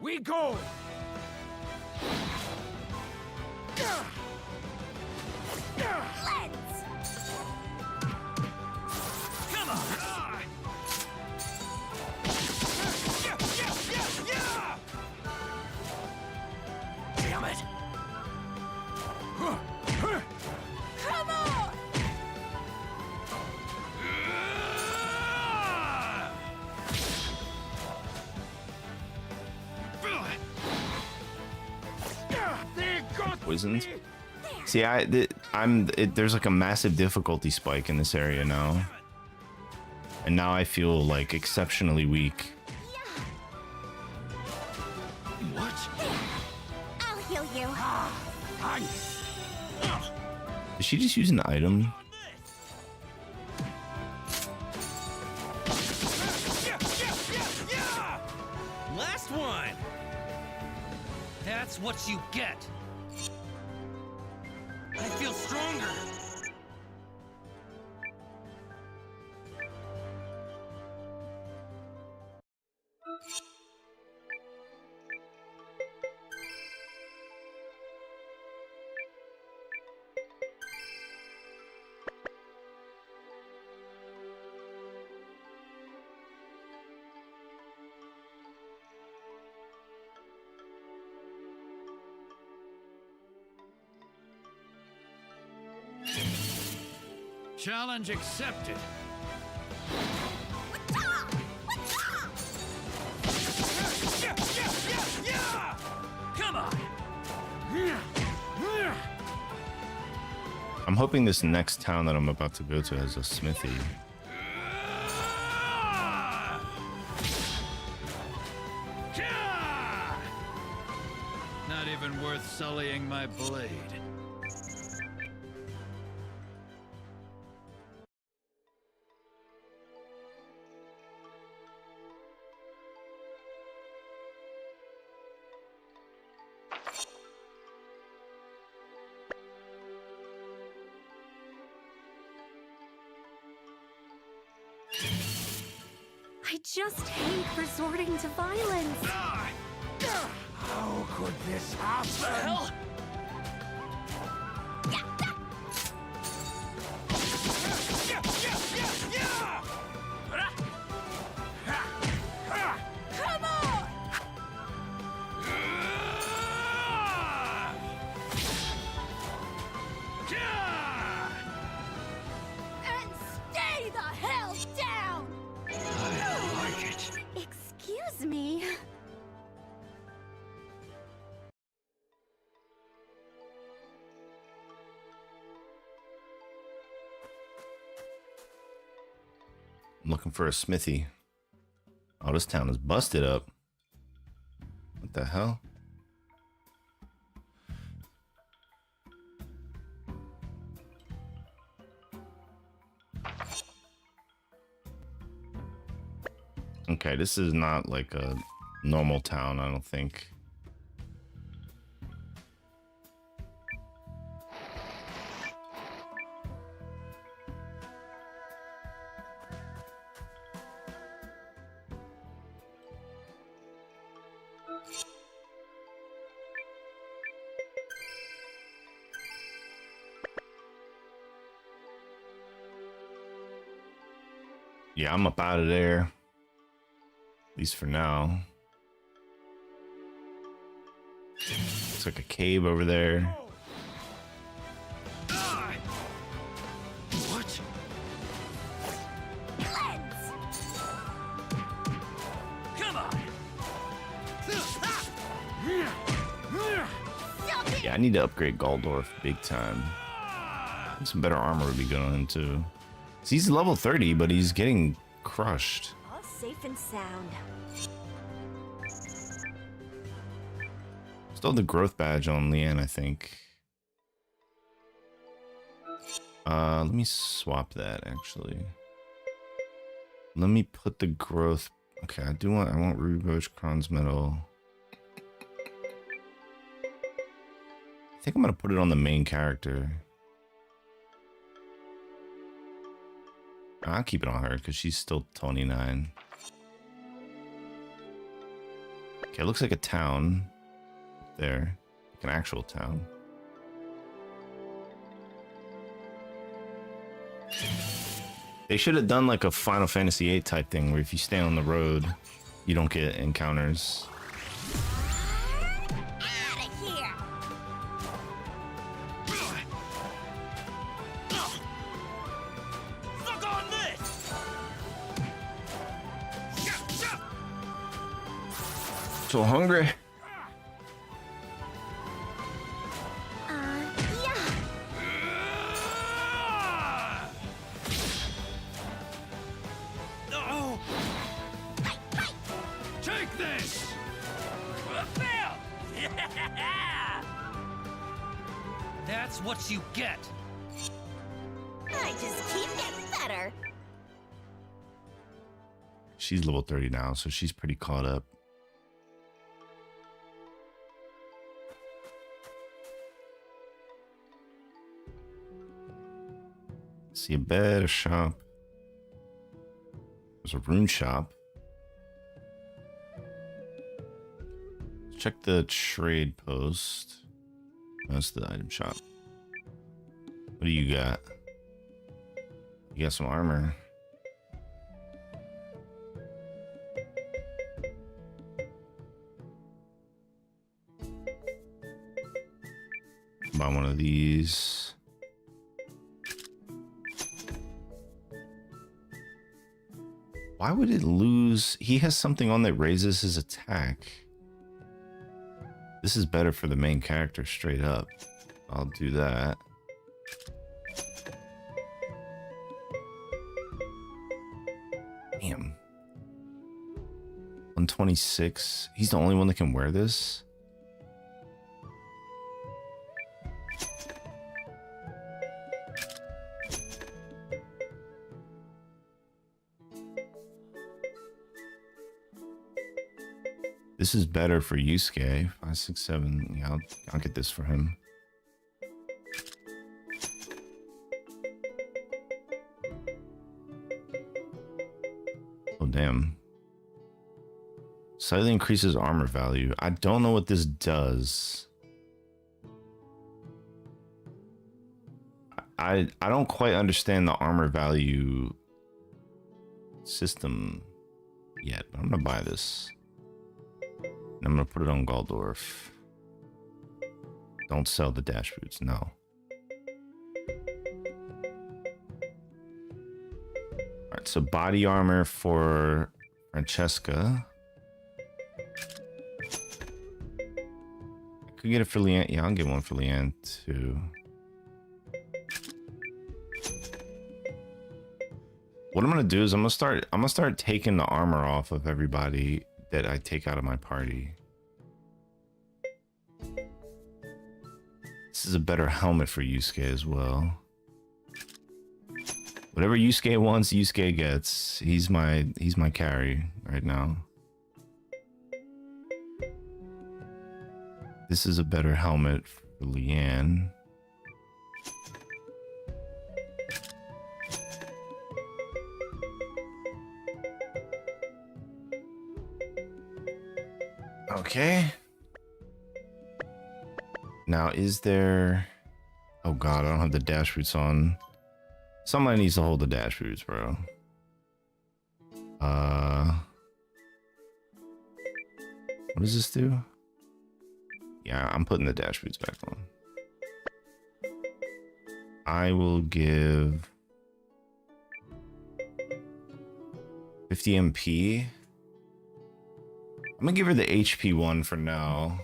Speaker 13: We go!
Speaker 3: Let's!
Speaker 13: Come on! Yeah! Damn it!
Speaker 3: Come on!
Speaker 1: Poisons. See, there's like a massive difficulty spike in this area now. And now I feel like exceptionally weak.
Speaker 13: What?
Speaker 3: I'll heal you.
Speaker 1: Did she just use an item?
Speaker 13: Last one! That's what you get! I feel stronger!
Speaker 4: Challenge accepted.
Speaker 13: Come on!
Speaker 1: I'm hoping this next town that I'm about to go to has a smithy.
Speaker 4: Not even worth sullying my blade.
Speaker 3: I just hate resorting to violence.
Speaker 13: How could this happen?
Speaker 3: Come on!
Speaker 1: looking for a smithy. Oh, this town is busted up. What the hell? Okay, this is not like a normal town, I don't think. Yeah, I'm up out of there. At least for now. Looks like a cave over there.
Speaker 13: What? Come on.
Speaker 1: Yeah, I need to upgrade Galdorf big time. Some better armor would be good on him too. He's level 30, but he's getting crushed.
Speaker 3: All safe and sound.
Speaker 1: Still have the growth badge on Leanne, I think. Let me swap that actually. Let me put the growth. Okay, I want Ruby Roach, Kron's Medal. I think I'm gonna put it on the main character. I'll keep it on her because she's still 29. Okay, it looks like a town there, like an actual town. They should have done like a Final Fantasy VIII type thing where if you stay on the road, you don't get encounters. So hungry.
Speaker 13: No! Take this! That's what you get.
Speaker 3: I just keep getting better.
Speaker 1: She's level 30 now, so she's pretty caught up. See a bed, a shop. There's a rune shop. Check the trade post. That's the item shop. What do you got? You got some armor. Buy one of these. Why would it lose? He has something on that raises his attack. This is better for the main character straight up. I'll do that. Damn. 126. He's the only one that can wear this. This is better for Yusuke. 5, 6, 7. Yeah, I'll get this for him. Oh, damn. Slightly increases armor value. I don't know what this does. I don't quite understand the armor value system yet, but I'm gonna buy this. And I'm gonna put it on Galdorf. Don't sell the dash boots, no. Alright, so body armor for Francesca. I could get it for Leanne. Yeah, I'll get one for Leanne too. What I'm gonna do is I'm gonna start taking the armor off of everybody that I take out of my party. This is a better helmet for Yusuke as well. Whatever Yusuke wants, Yusuke gets. He's my carry right now. This is a better helmet for Leanne. Okay. Now, is there... Oh god, I don't have the dash boots on. Somebody needs to hold the dash boots, bro. What does this do? Yeah, I'm putting the dash boots back on. I will give 50 MP. I'm gonna give her the HP one for now.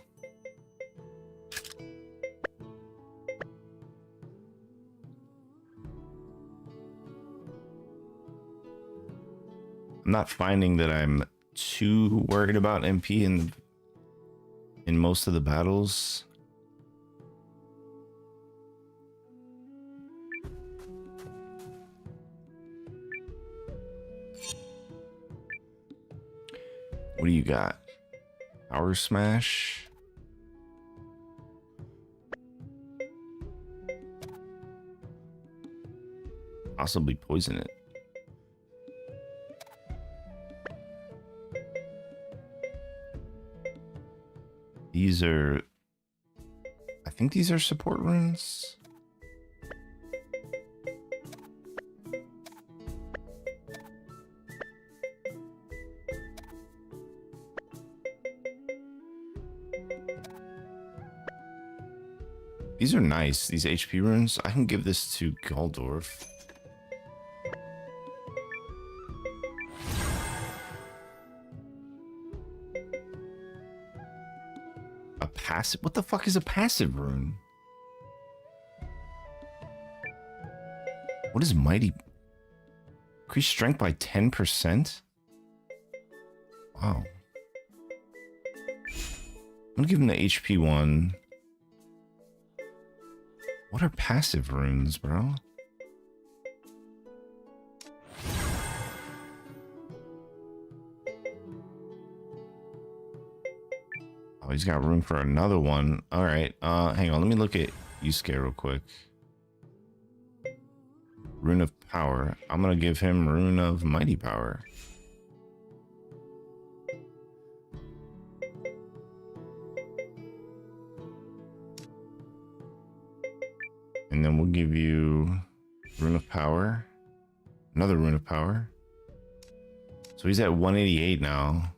Speaker 1: I'm not finding that I'm too worried about MP in most of the battles. What do you got? Power Smash? Possibly poison it. These are... I think these are support runes. These are nice, these HP runes. I can give this to Galdorf. A passive? What the fuck is a passive rune? What is mighty? Increase strength by 10%? Wow. I'm gonna give him the HP one. What are passive runes, bro? Oh, he's got room for another one. All right. Hang on. Let me look at Yusuke real quick. Rune of Power. I'm going to give him Rune of Mighty Power. And then we'll give you Rune of Power. Another Rune of Power. So he's at 188 now.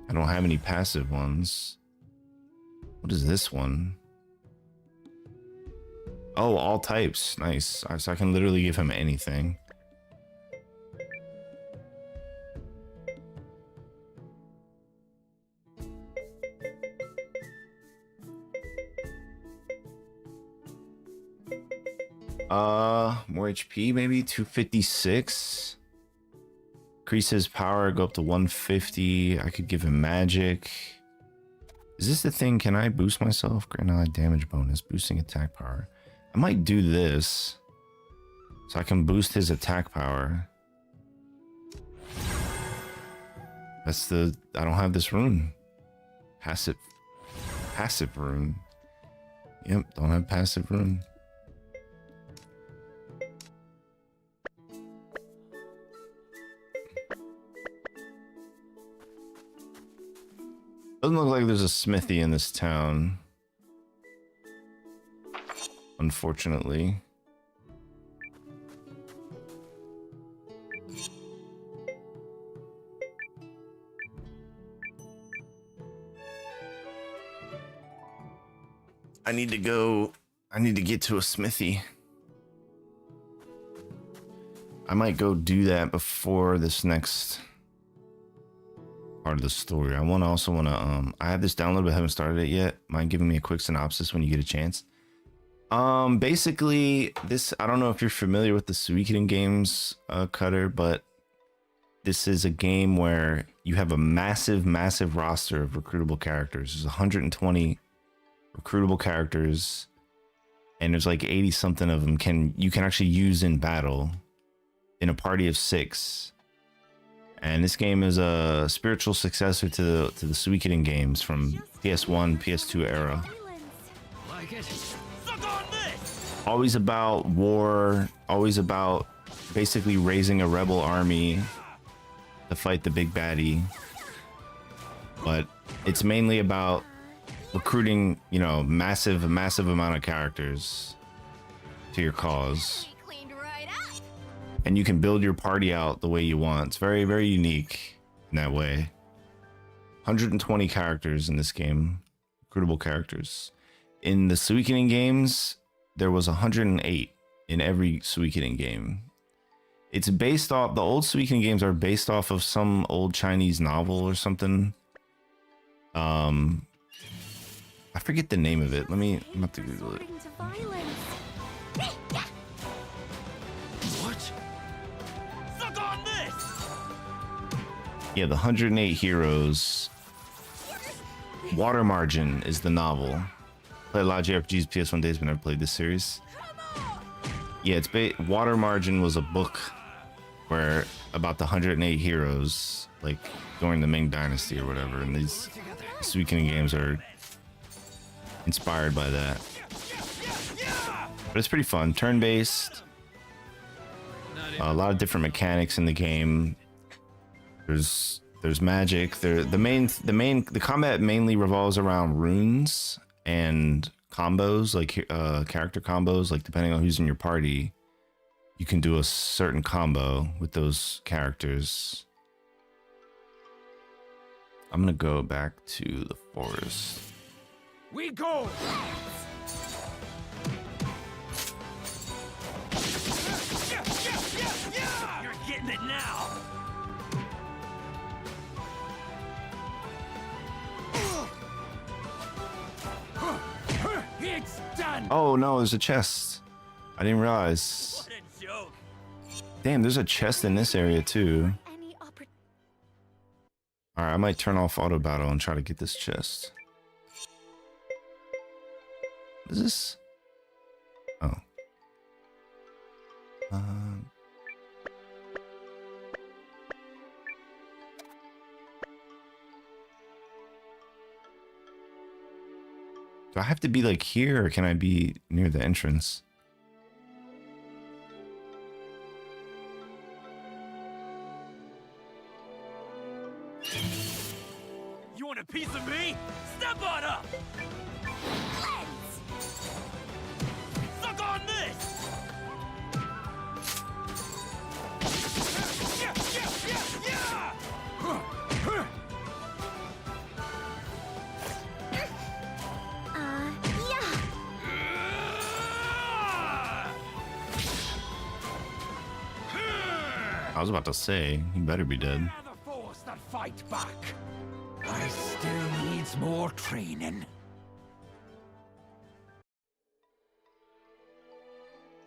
Speaker 1: I don't have any passive ones. What is this one? Oh, all types. Nice. So I can literally give him anything. More HP, maybe 256. Increase his power, go up to 150. I could give him magic. Is this the thing? Can I boost myself? Grant ally damage bonus, boosting attack power. I might do this so I can boost his attack power. That's the... I don't have this rune. Passive rune. Yep, don't have passive rune. Doesn't look like there's a smithy in this town. Unfortunately. I need to get to a smithy. I might go do that before this next part of the story. I also want to I have this download but haven't started it yet. Mind giving me a quick synopsis when you get a chance? Basically, this, I don't know if you're familiar with the Suikoden games, Cutter, but this is a game where you have a massive roster of recruitable characters. There's 120 recruitable characters, and there's like 80 something of them you can actually use in battle in a party of 6. And this game is a spiritual successor to the Suikoden games from PS1, PS2 era.
Speaker 13: Like it? Suck on this!
Speaker 1: Always about war, always about basically raising a rebel army to fight the big baddie. But it's mainly about recruiting, you know, massive amount of characters to your cause. And you can build your party out the way you want. It's very unique in that way. 120 characters in this game, recruitable characters. In the Suikoden games, there was 108 in every Suikoden game. It's based off, the old Suikoden games are based off of some old Chinese novel or something. I forget the name of it. I'm gonna have to Google it.
Speaker 13: What? Suck on this!
Speaker 1: Yeah, the 108 Heroes. Water Margin is the novel. Played a lot of JRPGs, PS1 days, but never played this series. Yeah, it's Water Margin was a book where about the 108 heroes, like during the Ming Dynasty or whatever, and these Suikoden games are inspired by that. But it's pretty fun, turn-based. A lot of different mechanics in the game. There's magic. The combat mainly revolves around runes and combos, like character combos. Like depending on who's in your party, you can do a certain combo with those characters. I'm gonna go back to the forest.
Speaker 13: We go! You're getting it now! It's done!
Speaker 1: Oh no, there's a chest. I didn't realize.
Speaker 13: What a joke!
Speaker 1: Damn, there's a chest in this area too. Alright, I might turn off auto battle and try to get this chest. What is this? Oh. Do I have to be like here, or can I be near the entrance?
Speaker 13: You want a piece of me? Step on up! Suck on this!
Speaker 1: I was about to say, he better be dead.
Speaker 13: The force that fight back. I still needs more training.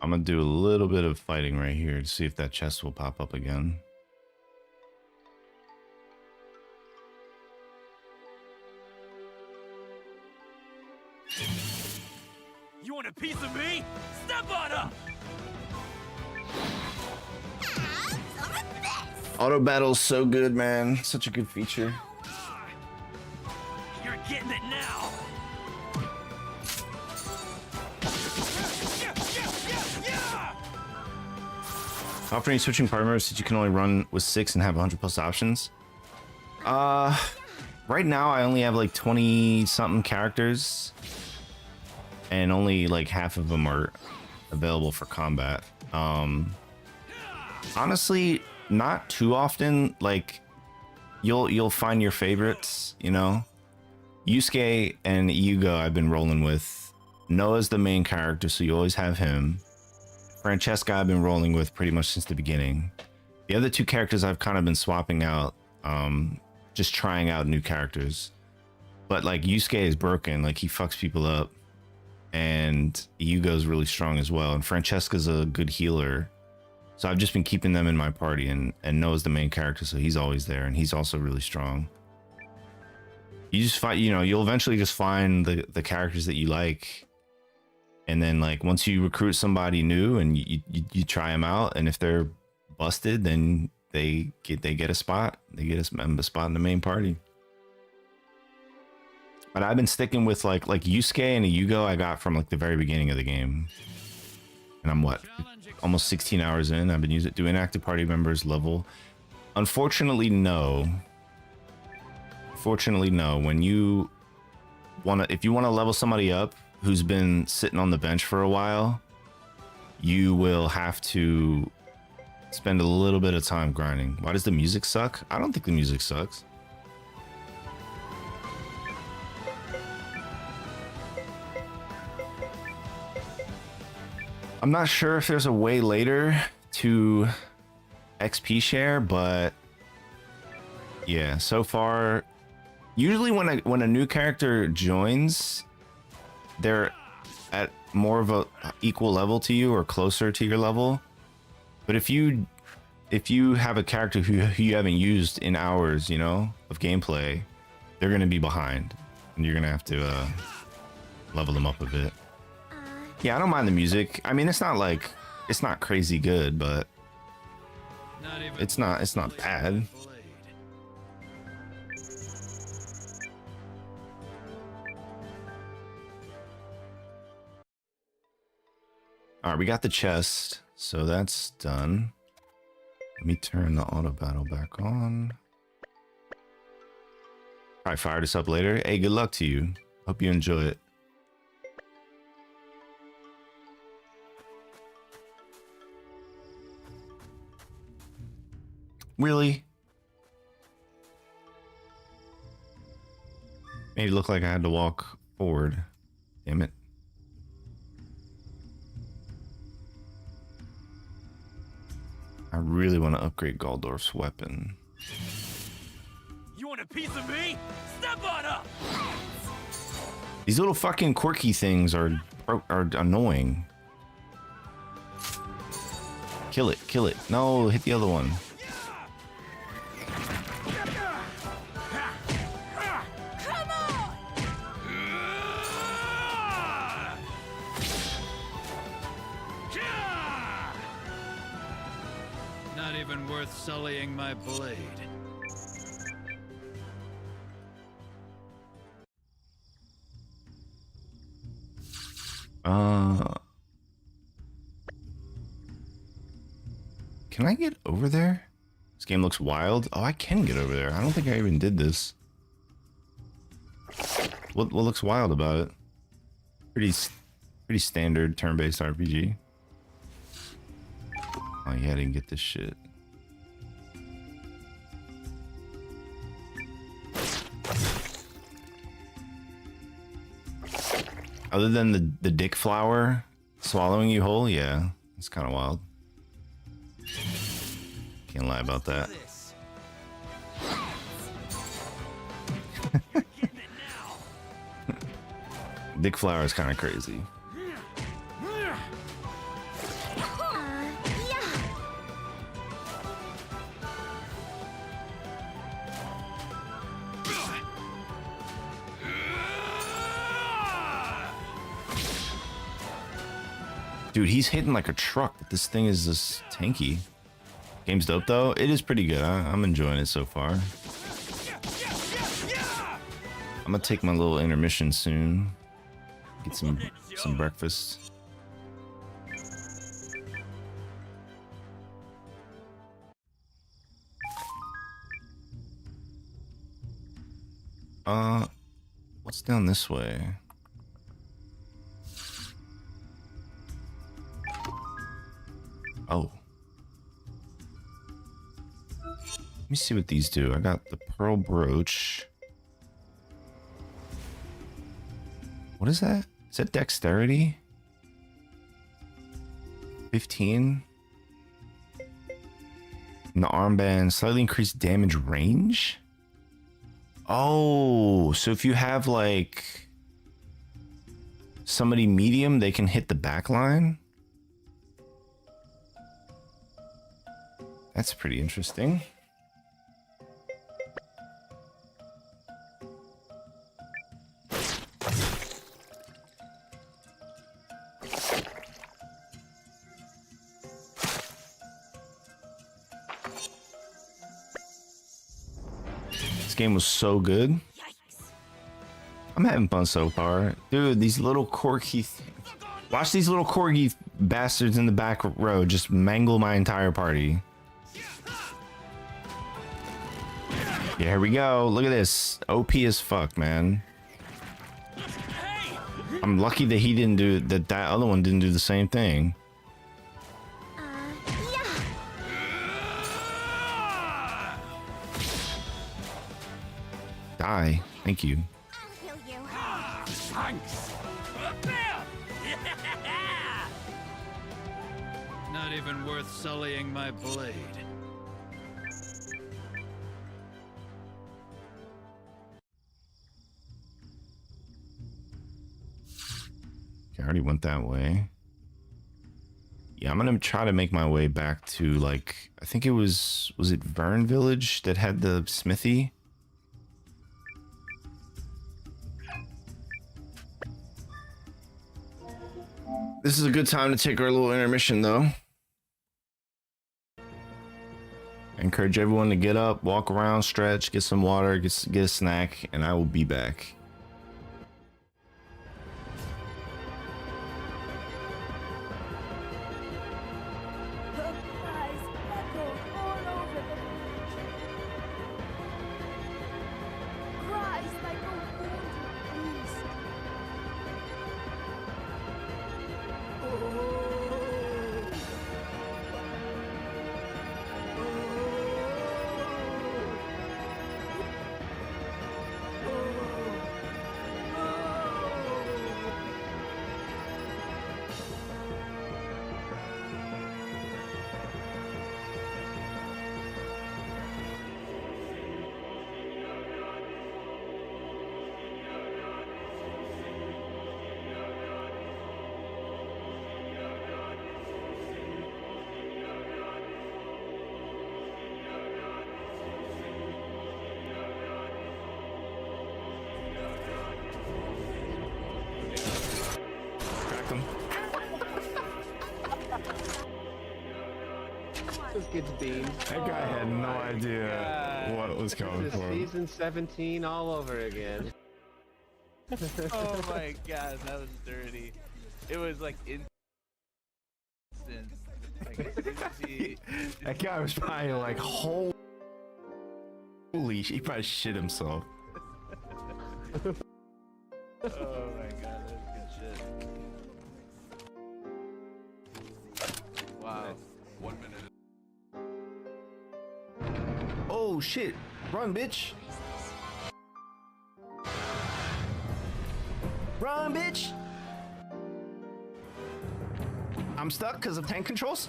Speaker 1: I'm gonna do a little bit of fighting right here to see if that chest will pop up again.
Speaker 13: You want a piece of me? Step on up!
Speaker 1: Auto battle's so good, man. Such a good feature.
Speaker 13: You're getting it now!
Speaker 1: Offering switching partners that you can only run with 6 and have 100 plus options. Right now I only have like 20 something characters, and only like half of them are available for combat. Honestly, not too often. Like you'll find your favorites, you know. Yusuke and Yugo I've been rolling with. Noah's the main character, so you always have him. Francesca I've been rolling with pretty much since the beginning. The other two characters I've kind of been swapping out, just trying out new characters. But like Yusuke is broken, like he fucks people up. and Yugo's really strong as well, and Francesca's a good healer. So I've just been keeping them in my party, and Noah's the main character, so he's always there, and he's also really strong. You just find, you'll eventually just find the characters that you like, and then like once you recruit somebody new and you try them out, and if they're busted, then they get a spot. They get a spot in the main party. But I've been sticking with like Yusuke and Yugo I got from like the very beginning of the game. And I'm almost 16 hours in. I've been doing active party members level. Unfortunately, no. Fortunately, no. When if you want to level somebody up who's been sitting on the bench for a while, you will have to spend a little bit of time grinding. Why does the music suck? I don't think the music sucks. I'm not sure if there's a way later to XP share, but yeah, so far, usually when a new character joins, they're at more of a equal level to you or closer to your level. But if you have a character who you haven't used in hours, of gameplay, they're gonna be behind, and you're gonna have to level them up a bit. Yeah, I don't mind the music. I mean, it's not crazy good, but it's not bad. All right, we got the chest, so that's done. Let me turn the auto battle back on. Probably fire this up later. Hey, good luck to you. Hope you enjoy it. Really? Made it look like I had to walk forward. Damn it. I really want to upgrade Galdorf's weapon.
Speaker 13: You want a piece of me? Step on up!
Speaker 1: These little fucking quirky things are annoying. Kill it, kill it. No, hit the other one.
Speaker 4: Not even worth sullying my blade.
Speaker 1: Can I get over there? This game looks wild. Oh, I can get over there. I don't think I even did this. What looks wild about it? Pretty standard turn-based RPG. Oh yeah, I didn't get this shit. Other than the dick flower swallowing you whole, yeah, it's kind of wild. Can't lie about that. Dick flower is kind of crazy. Dude, he's hitting like a truck. This thing is just tanky. Game's dope though. It is pretty good. I'm enjoying it so far. I'm gonna take my little intermission soon. Get some breakfast. What's down this way? Oh. Let me see what these do. I got the pearl brooch. What is that? Is that dexterity? 15? And the armband, slightly increased damage range? Oh, so if you have like somebody medium, they can hit the back line. That's pretty interesting. This game was so good. I'm having fun so far. Dude, these little corgi... Watch these little corgi bastards in the back row just mangle my entire party. Yeah, here we go. Look at this. OP as fuck, man. I'm lucky that he didn't do... That other one didn't do the same thing. Die. Thank you.
Speaker 13: Thanks.
Speaker 4: Not even worth sullying my blade.
Speaker 1: I already went that way. Yeah, I'm gonna try to make my way back to, like, I think it was it Vern Village that had the smithy? This is a good time to take our little intermission, though. I encourage everyone to get up, walk around, stretch, get some water, get a snack, and I will be back.
Speaker 14: Good Dean.
Speaker 1: That guy had no idea what was coming
Speaker 14: This is
Speaker 1: for him.
Speaker 14: season 17 all over again.
Speaker 15: Oh my god, that was dirty. It was like instant. Like, as soon as he...
Speaker 1: That guy was probably like, holy, he probably shit himself.
Speaker 15: Oh my god, that was good shit. Wow.
Speaker 2: 1 minute.
Speaker 1: Oh shit, run bitch. Run bitch. I'm stuck because of tank controls.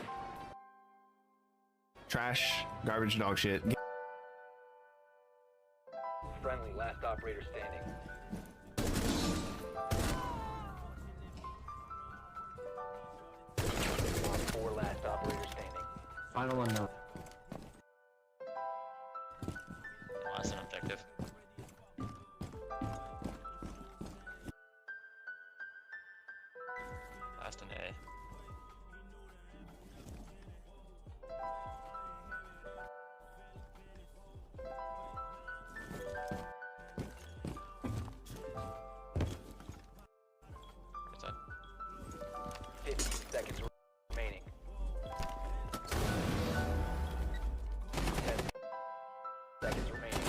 Speaker 1: Trash, garbage, dog shit.
Speaker 16: Friendly, last operator standing. Four last operator standing.
Speaker 14: Final one now.
Speaker 17: Oh, that's an objective. Last an A. What's that?
Speaker 16: 15 seconds remaining. 10 seconds remaining.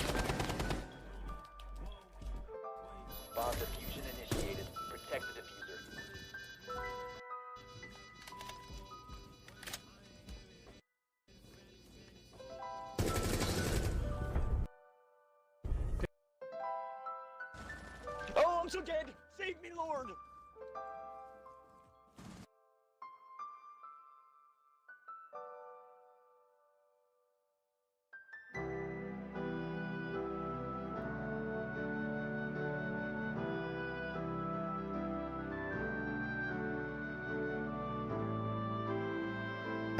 Speaker 16: Bomb diffusion initiated. Protect the diffuser.
Speaker 13: Oh, I'm so dead! Save me, Lord!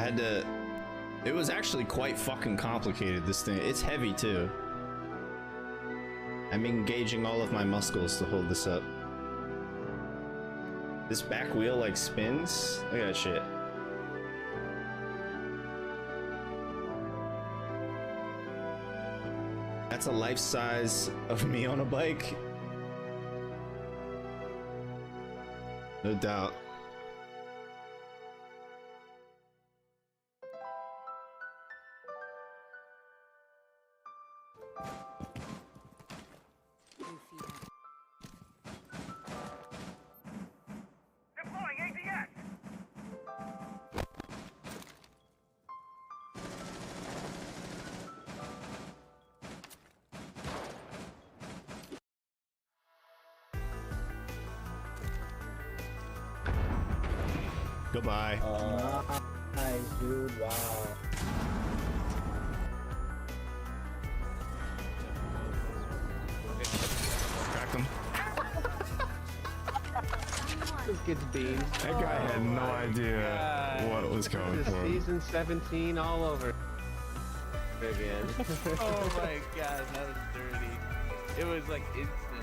Speaker 1: had to. It was actually quite fucking complicated. This thing. It's heavy too. I'm engaging all of my muscles to hold this up. This back wheel like spins. Look at that shit. That's a life size of me on a bike. No doubt.
Speaker 16: Deploying ADS!
Speaker 1: Goodbye.
Speaker 14: Nice, dude. Wow.
Speaker 1: Cracked him.
Speaker 14: This gets beamed.
Speaker 1: That guy had no idea what was coming
Speaker 14: This is
Speaker 1: for him.
Speaker 14: season 17 all over again.
Speaker 15: Oh my god, that was dirty. It was like instant.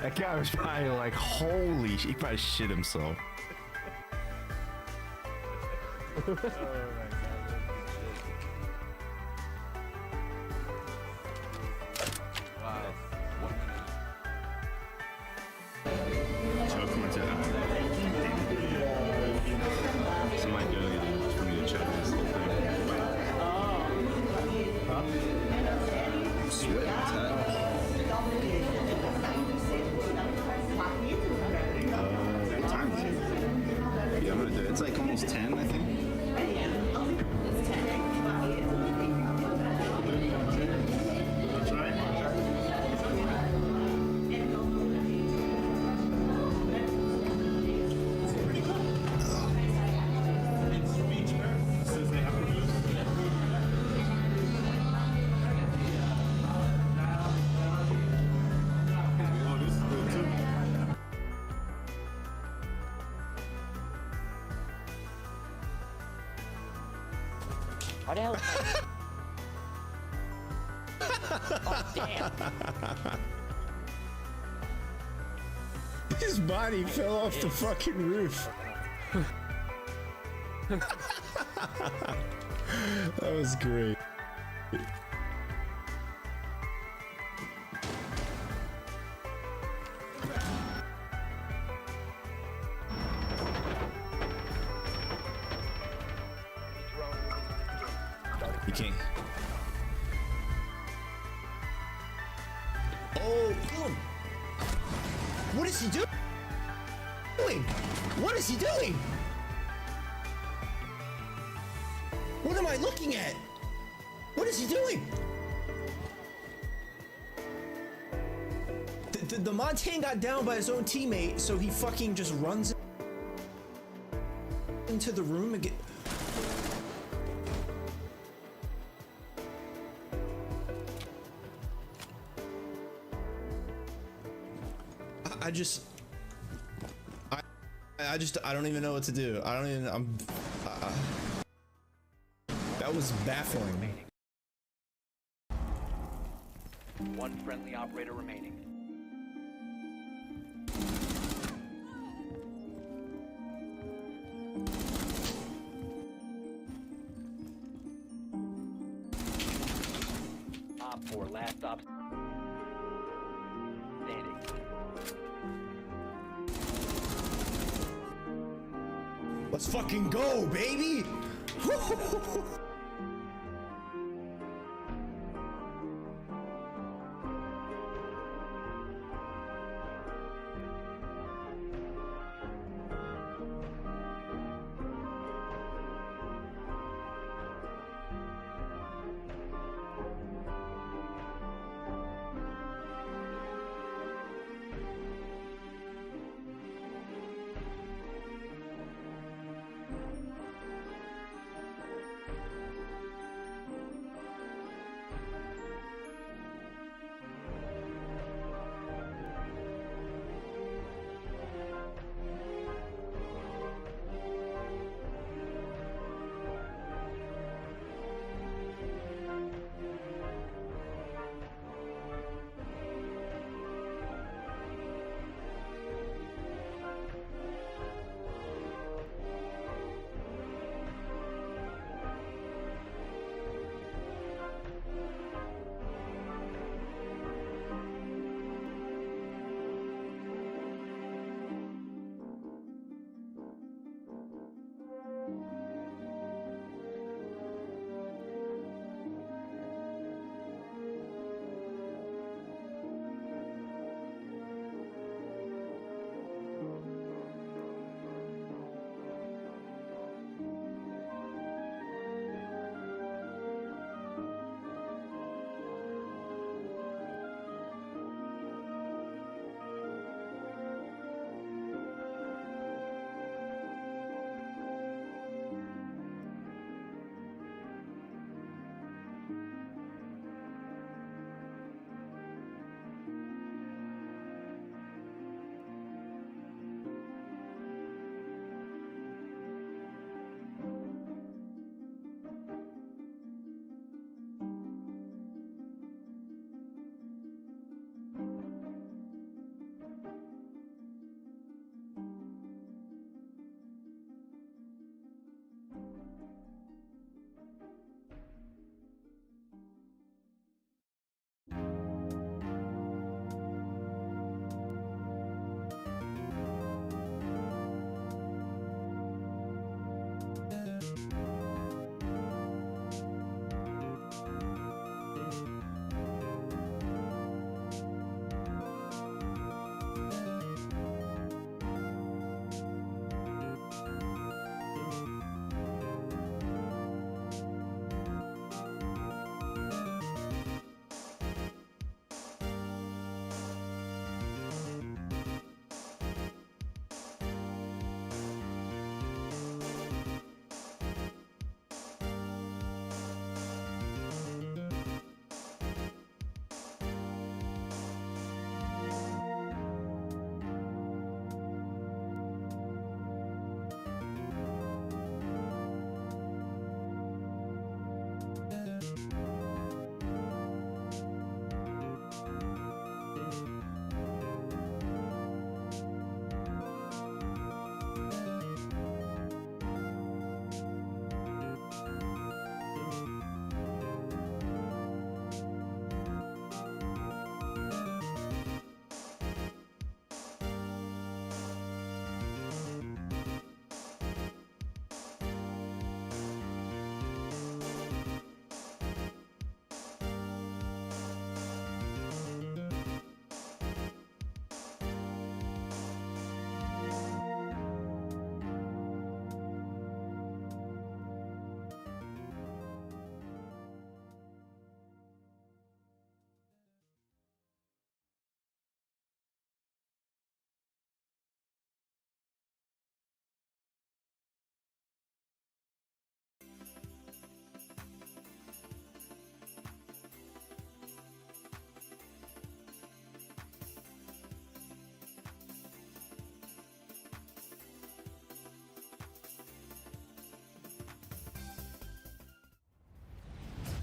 Speaker 1: That guy was probably like, holy shit, he probably shit himself.
Speaker 15: Oh my god, that's good shit. Wow. 1 minute.
Speaker 1: Choke him into somebody go get him for me to choke this whole thing. I'm sweating tight. What time is it? Yeah, I'm gonna do it. It's like almost 10, I think. That's right.
Speaker 16: How the hell? Oh, damn.
Speaker 1: His body fell off the fucking roof. That was great. You can't.
Speaker 18: Oh, boom! What is he doing? What is he doing? What am I looking at? What is he doing? The Montaigne got down by his own teammate, so he fucking just runs into the room and get. I don't even know what to do. I don't even, that was baffling.
Speaker 16: One friendly operator remaining. Op 4, last stop standing.
Speaker 18: Let's fucking go, baby!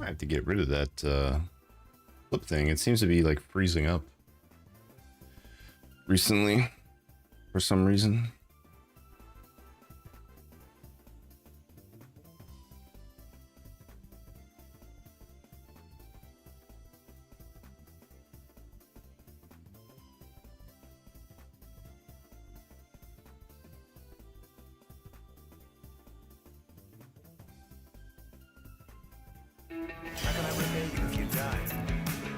Speaker 1: I have to get rid of that flip thing. It seems to be like freezing up recently for some reason.
Speaker 19: How can I repay you if you die?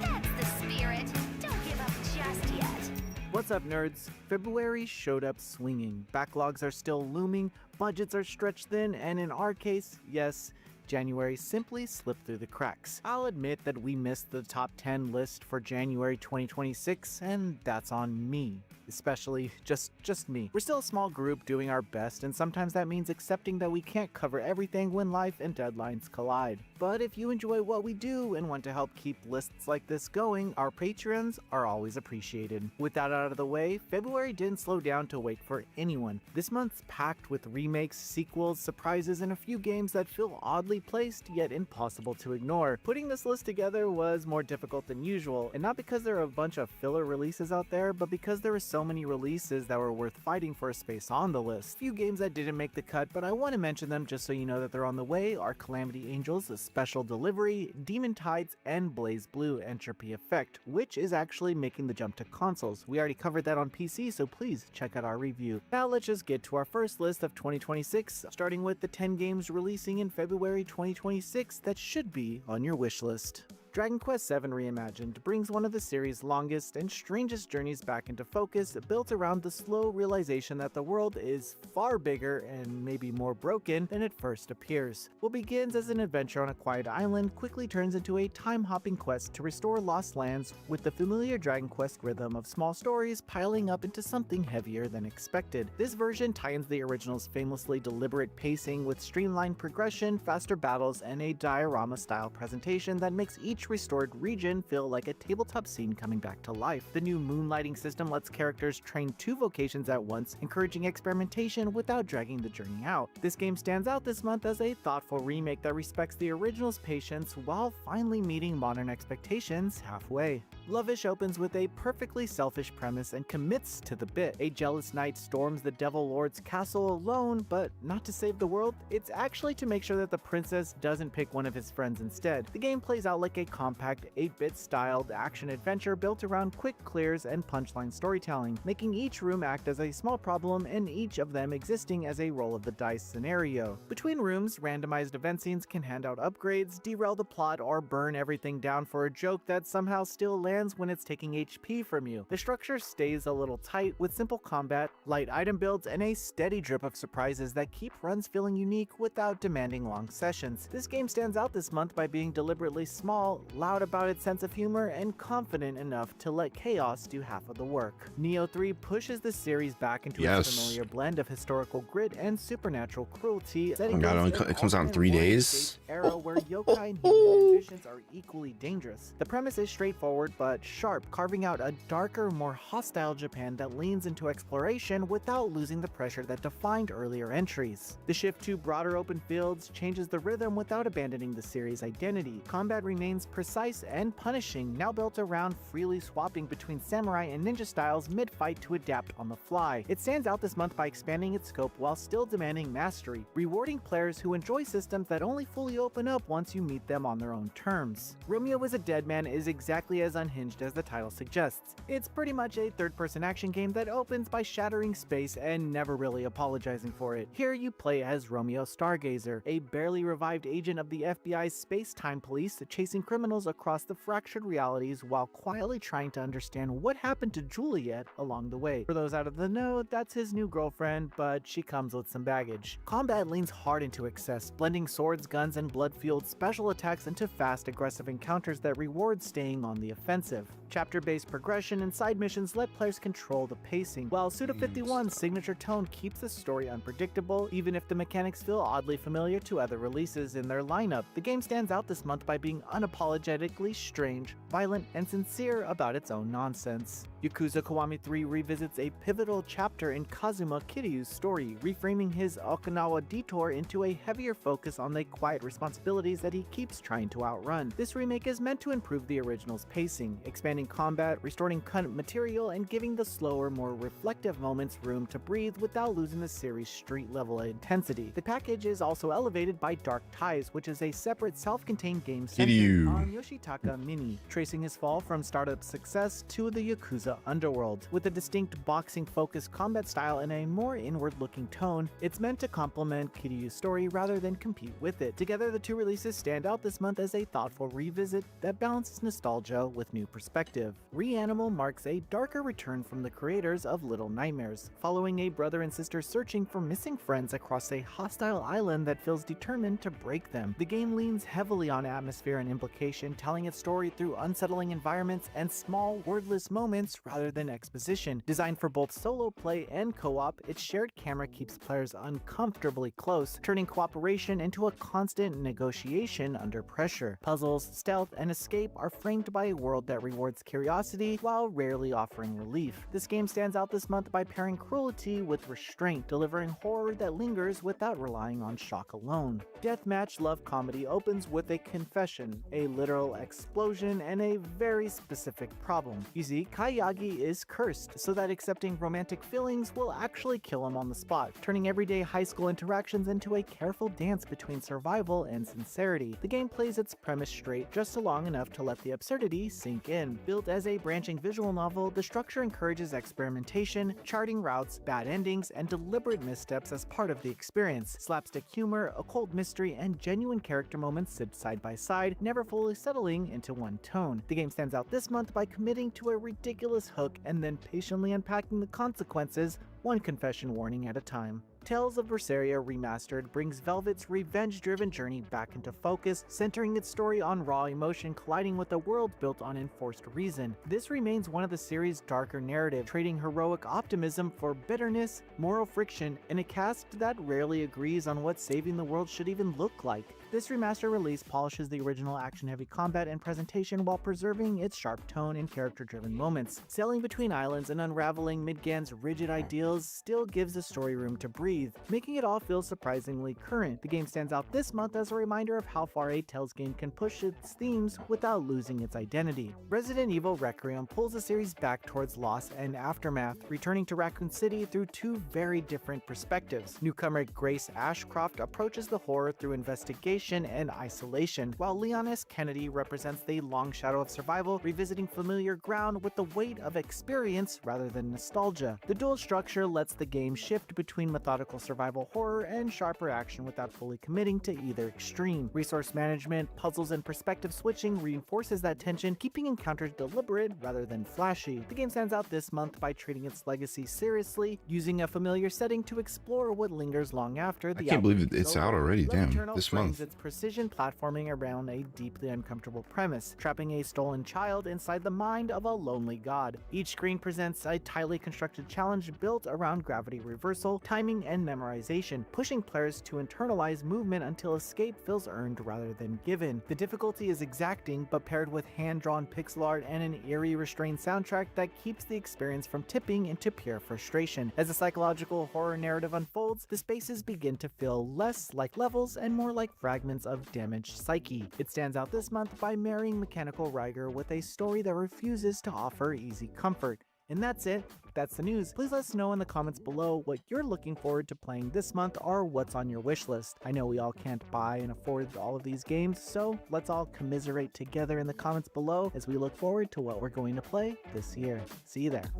Speaker 3: That's the spirit. Don't give up just yet.
Speaker 15: What's up, nerds? February showed up swinging. Backlogs are still looming, budgets are stretched thin, and in our case, yes, January simply slipped through the cracks. I'll admit that we missed the top 10 list for January 2026, and that's on me. Especially just me. We're still a small group doing our best, and sometimes that means accepting that we can't cover everything when life and deadlines collide. But if you enjoy what we do and want to help keep lists like this going, our patrons are always appreciated. With that out of the way, February didn't slow down to wait for anyone. This month's packed with remakes, sequels, surprises, and a few games that feel oddly placed yet impossible to ignore. Putting this list together was more difficult than usual, and not because there are a bunch of filler releases out there, but because there were so many releases that were worth fighting for a space on the list. Few games that didn't make the cut, but I want to mention them just so you know that they're on the way are Calamity Angels, A Special Delivery, Demon Tides, and Blaze Blue Entropy Effect, which is actually making the jump to consoles. We already covered that on PC, so please check out our review. Now let's just get to our first list of 2026, starting with the 10 games releasing in February 2026 that should be on your wish list. Dragon Quest VII Reimagined brings one of the series' longest and strangest journeys back into focus, built around the slow realization that the world is far bigger and maybe more broken than it first appears. What begins as an adventure on a quiet island quickly turns into a time-hopping quest to restore lost lands, with the familiar Dragon Quest rhythm of small stories piling up into something heavier than expected. This version ties the original's famously deliberate pacing with streamlined progression, faster battles, and a diorama-style presentation that makes each restored region feel like a tabletop scene coming back to life. The new moonlighting system lets characters train 2 vocations at once, encouraging experimentation without dragging the journey out. This game stands out this month as a thoughtful remake that respects the original's patience while finally meeting modern expectations halfway. Lovish opens with a perfectly selfish premise and commits to the bit. A jealous knight storms the Devil Lord's castle alone, but not to save the world, it's actually to make sure that the princess doesn't pick one of his friends instead. The game plays out like a compact 8-bit styled action-adventure built around quick clears and punchline storytelling, making each room act as a small problem and each of them existing as a roll of the dice scenario. Between rooms, randomized event scenes can hand out upgrades, derail the plot, or burn everything down for a joke that somehow still lands when it's taking HP from you. The structure stays a little tight with simple combat, light item builds, and a steady drip of surprises that keep runs feeling unique without demanding long sessions. This game stands out this month by being deliberately small, loud about its sense of humor, and confident enough to let chaos do half of the work. Neo 3 pushes the series back into its familiar blend of historical grit and supernatural cruelty.
Speaker 1: Oh god, it comes out in 3 days.
Speaker 15: Era where yokai and human ambitions are equally dangerous. The premise is straightforward but sharp, carving out a darker, more hostile Japan that leans into exploration without losing the pressure that defined earlier entries. The shift to broader open fields changes the rhythm without abandoning the series' identity. Combat remains precise and punishing, now built around freely swapping between samurai and ninja styles mid-fight to adapt on the fly. It stands out this month by expanding its scope while still demanding mastery, rewarding players who enjoy systems that only fully open up once you meet them on their own terms. Romeo is a Dead Man is exactly as unhinged as the title suggests. It's pretty much a third-person action game that opens by shattering space and never really apologizing for it. Here you play as Romeo Stargazer, a barely revived agent of the FBI's space-time police chasing criminals across the fractured realities while quietly trying to understand what happened to Juliet along the way. For those out of the know, that's his new girlfriend, but she comes with some baggage. Combat leans hard into excess, blending swords, guns, and blood-fueled special attacks into fast, aggressive encounters that reward staying on the offensive. Chapter-based progression and side missions let players control the pacing, while Suda51's signature tone keeps the story unpredictable, even if the mechanics feel oddly familiar to other releases in their lineup. The game stands out this month by being unapologetically strange, violent, and sincere about its own nonsense. Yakuza Kiwami 3 revisits a pivotal chapter in Kazuma Kiryu's story, reframing his Okinawa detour into a heavier focus on the quiet responsibilities that he keeps trying to outrun. This remake is meant to improve the original's pacing, expanding combat, restoring cut material, and giving the slower, more reflective moments room to breathe without losing the series' street-level intensity. The package is also elevated by Dark Ties, which is a separate self-contained game centered on Yoshitaka Mini, tracing his fall from startup success to the Yakuza underworld. With a distinct boxing-focused combat style and a more inward-looking tone, it's meant to complement Kiryu's story rather than compete with it. Together, the two releases stand out this month as a thoughtful revisit that balances nostalgia with new perspective. Reanimal marks a darker return from the creators of Little Nightmares, following a brother and sister searching for missing friends across a hostile island that feels determined to break them. The game leans heavily on atmosphere and implication, telling its story through unsettling environments and small, wordless moments rather than exposition. Designed for both solo play and co-op, its shared camera keeps players uncomfortably close, turning cooperation into a constant negotiation under pressure. Puzzles, stealth, and escape are framed by a world that rewards curiosity while rarely offering relief. This game stands out this month by pairing cruelty with restraint, delivering horror that lingers without relying on shock alone. Deathmatch Love Comedy opens with a confession, a literal explosion, and a very specific problem. You see, Kayagi is cursed, so that accepting romantic feelings will actually kill him on the spot, turning everyday high school interactions into a careful dance between survival and sincerity. The game plays its premise straight just long enough to let the absurdity sink in. Built as a branching visual novel, the structure encourages experimentation, charting routes, bad endings, and deliberate missteps as part of the experience. Slapstick humor, occult mystery, and genuine character moments sit side by side, never fully settling into one tone. The game stands out this month by committing to a ridiculous hook and then patiently unpacking the consequences, one confession warning at a time. Tales of Berseria Remastered brings Velvet's revenge-driven journey back into focus, centering its story on raw emotion colliding with a world built on enforced reason. This remains one of the series' darker narrative, trading heroic optimism for bitterness, moral friction, and a cast that rarely agrees on what saving the world should even look like. This remaster release polishes the original action-heavy combat and presentation while preserving its sharp tone and character-driven moments. Sailing between islands and unraveling Midgan's rigid ideals still gives the story room to breathe, making it all feel surprisingly current. The game stands out this month as a reminder of how far a Tales game can push its themes without losing its identity. Resident Evil Requiem pulls the series back towards loss and aftermath, returning to Raccoon City through two very different perspectives. Newcomer Grace Ashcroft approaches the horror through investigation and isolation, while Leon S. Kennedy represents the long shadow of survival, revisiting familiar ground with the weight of experience rather than nostalgia. The dual structure lets the game shift between methodical survival horror and sharper action without fully committing to either extreme. Resource management, puzzles, and perspective switching reinforces that tension, keeping encounters deliberate rather than flashy. The game stands out this month by treating its legacy seriously, using a familiar setting to explore what lingers long after the
Speaker 1: I can't believe it's out already, damn, this month.
Speaker 15: Its precision platforming around a deeply uncomfortable premise, trapping a stolen child inside the mind of a lonely god. Each screen presents a tightly constructed challenge built around gravity reversal, timing, and memorization, pushing players to internalize movement until escape feels earned rather than given. The difficulty is exacting, but paired with hand-drawn pixel art and an eerie, restrained soundtrack that keeps the experience from tipping into pure frustration. As the psychological horror narrative unfolds, the spaces begin to feel less like levels and more like fragments of damaged psyche. It stands out this month by marrying mechanical rigor with a story that refuses to offer easy comfort. And that's it. That's the news. Please let us know in the comments below what you're looking forward to playing this month or what's on your wish list. I know we all can't buy and afford all of these games, so let's all commiserate together in the comments below as we look forward to what we're going to play this year. See you there.